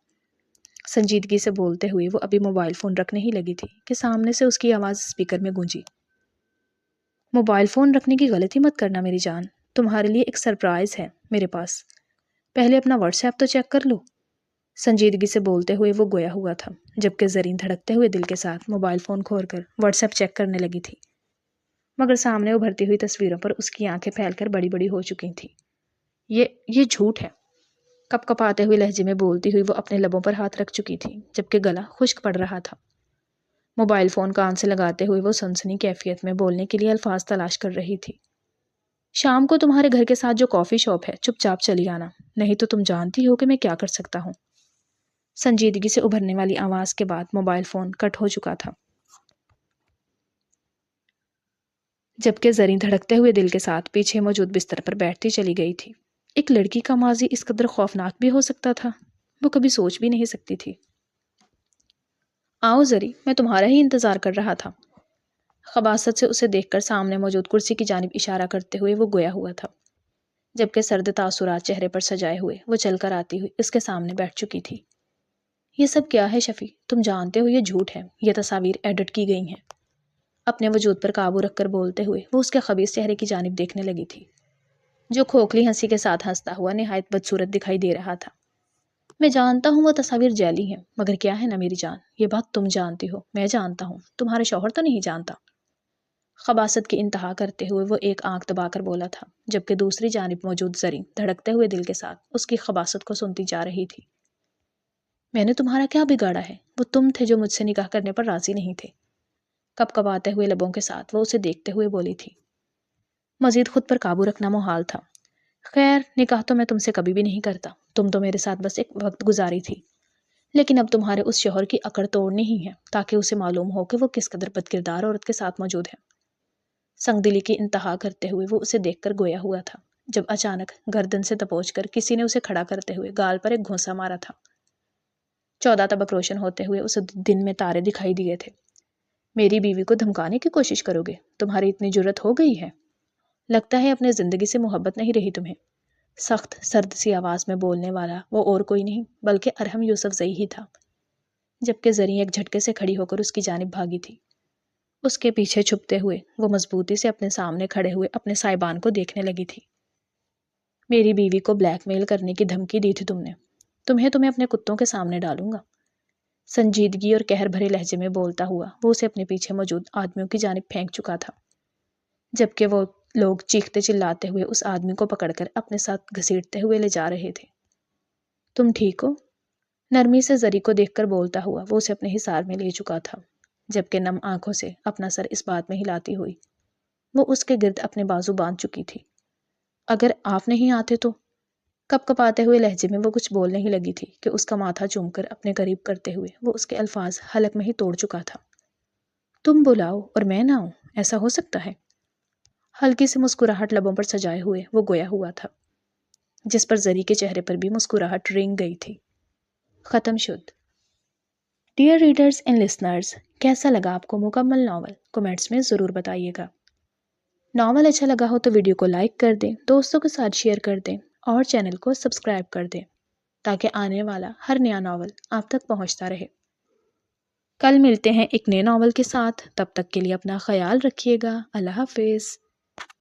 سنجیدگی سے بولتے ہوئے وہ ابھی موبائل فون رکھنے ہی لگی تھی کہ سامنے سے اس کی آواز اسپیکر میں گونجی۔ موبائل فون رکھنے کی غلطی مت کرنا میری جان، تمہارے لیے ایک سرپرائز ہے میرے پاس، پہلے اپنا واٹس ایپ تو چیک کر لو۔ سنجیدگی سے بولتے ہوئے وہ گویا ہوا تھا، جبکہ زرین دھڑکتے ہوئے دل کے ساتھ موبائل فون کھول کر واٹس ایپ چیک کرنے لگی تھی، مگر سامنے ابھرتی ہوئی تصویروں پر اس کی آنکھیں پھیل کر بڑی بڑی ہو چکی تھیں۔ یہ جھوٹ ہے، کپ کپاتے ہوئے لہجے میں بولتی ہوئی وہ اپنے لبوں پر ہاتھ رکھ چکی تھی، جبکہ گلا خشک پڑ رہا تھا۔ موبائل فون کان سے لگاتے ہوئے وہ سنسنی کیفیت میں بولنے کے لیے الفاظ تلاش کر رہی تھی۔ شام کو تمہارے گھر کے ساتھ جو کافی شاپ ہے چپ چاپ چلی آنا، نہیں تو تم جانتی ہو کہ میں کیا کر سکتا ہوں۔ سنجیدگی سے ابھرنے والی آواز کے بعد موبائل فون کٹ ہو چکا تھا، جبکہ زریں دھڑکتے ہوئے دل کے ساتھ پیچھے موجود بستر پر بیٹھتی چلی گئی تھی۔ ایک لڑکی کا ماضی اس قدر خوفناک بھی ہو سکتا تھا، وہ کبھی سوچ بھی نہیں سکتی تھی۔ آؤ زری، میں تمہارا ہی انتظار کر رہا تھا۔ خباثت سے اسے دیکھ کر سامنے موجود کرسی کی جانب اشارہ کرتے ہوئے وہ گویا ہوا تھا، جبکہ سرد تاثرات چہرے پر سجائے ہوئے وہ چل کر آتی ہوئی اس کے سامنے بیٹھ چکی تھی۔ یہ سب کیا ہے شفیع؟ تم جانتے ہو یہ جھوٹ ہے، یہ تصاویر ایڈٹ کی گئی ہیں۔ اپنے وجود پر قابو رکھ کر بولتے ہوئے وہ اس کے خبیث چہرے کی جانب دیکھنے لگی تھی، جو کھوکھلی ہنسی کے ساتھ ہنستا ہوا نہایت بدصورت دکھائی دے رہا تھا۔ میں جانتا ہوں وہ تصاویر جعلی ہیں، مگر کیا ہے نا میری جان، یہ بات تم جانتی ہو، میں جانتا ہوں، تمہارے شوہر تو نہیں جانتا۔ خباثت کی انتہا کرتے ہوئے وہ ایک آنکھ دبا کر بولا تھا، جبکہ دوسری جانب موجود زریں دھڑکتے ہوئے دل کے ساتھ اس کی خباثت کو سنتی جا رہی تھی۔ میں نے تمہارا کیا بگاڑا ہے؟ وہ تم تھے جو مجھ سے نکاح کرنے پر راضی نہیں تھے۔ کپ کپاتے ہوئے لبوں کے ساتھ وہ اسے دیکھتے ہوئے بولی تھی۔ مزید خود پر قابو رکھنا محال تھا۔ خیر، نکاح تو میں تم سے کبھی بھی نہیں کرتا، تم تو میرے ساتھ بس ایک وقت گزاری تھی، لیکن اب تمہارے اس شوہر کی اکڑ توڑنی ہی ہے تاکہ اسے معلوم ہو کہ وہ کس قدر بد کردار عورت کے ساتھ موجود ہے۔ سنگ دلی کی انتہا کرتے ہوئے وہ اسے دیکھ کر گویا ہوا تھا، جب اچانک گردن سے دبوچ کر کسی نے اسے کھڑا کرتے ہوئے گال پر ایک گھونسا مارا تھا۔ 14 طبق روشن ہوتے ہوئے اسے دن میں تارے دکھائی دیے تھے۔ میری بیوی کو دھمکانے کی کوشش کرو گے؟ تمہاری اتنی جرت ہو گئی ہے؟ لگتا ہے اپنے زندگی سے محبت نہیں رہی تمہیں۔ سخت سرد سی آواز میں بولنے والا وہ اور کوئی نہیں بلکہ ارحم یوسف زئی ہی تھا، جبکہ زریں ایک جھٹکے سے کھڑی ہو کر اس کی جانب بھاگی تھی۔ اس کے پیچھے چھپتے ہوئے وہ مضبوطی سے اپنے سامنے کھڑے ہوئے اپنے سائبان کو دیکھنے لگی تھی۔ میری بیوی کو بلیک میل کرنے کی دھمکی دی تھی تم نے، تمہیں اپنے کتوں کے سامنے ڈالوں گا۔ سنجیدگی اور قہر بھرے لہجے میں بولتا ہوا وہ اسے اپنے پیچھے موجود آدمیوں کی جانب پھینک چکا تھا، جبکہ وہ لوگ چیختے چلاتے ہوئے اس آدمی کو پکڑ کر اپنے ساتھ گھسیٹتے ہوئے لے جا رہے تھے۔ تم ٹھیک ہو؟ نرمی سے زری کو دیکھ کر بولتا ہوا وہ اسے اپنے حصار میں لے چکا تھا، جبکہ نم آنکھوں سے اپنا سر اس بات میں ہلاتی ہوئی وہ اس کے گرد اپنے بازو باندھ چکی تھی۔ اگر آپ نہیں آتے تو؟ کپ کپاتے ہوئے لہجے میں وہ کچھ بولنے ہی لگی تھی کہ اس کا ماتھا چوم کر اپنے قریب کرتے ہوئے وہ اس کے الفاظ حلق میں ہی توڑ چکا تھا۔ تم بلاؤ اور میں نہ آؤں، ایسا ہو سکتا ہے؟ ہلکی سی مسکراہٹ لبوں پر سجائے ہوئے وہ گویا ہوا تھا، جس پر زری کے چہرے پر بھی مسکراہٹ رنگ گئی تھی۔ ختم شد۔ ڈیئر ریڈرز اینڈ لسنرز، کیسا لگا آپ کو مکمل ناول؟ کمنٹس میں ضرور بتائیے گا۔ ناول اچھا لگا ہو تو ویڈیو کو لائک کر دیں، دوستوں کے ساتھ شیئر کر دیں اور چینل کو سبسکرائب کر دیں تاکہ آنے والا ہر نیا ناول آپ تک پہنچتا رہے۔ کل ملتے ہیں ایک نئے ناول کے ساتھ، تب تک کے لیے اپنا خیال رکھیے گا۔ اللہ حافظ۔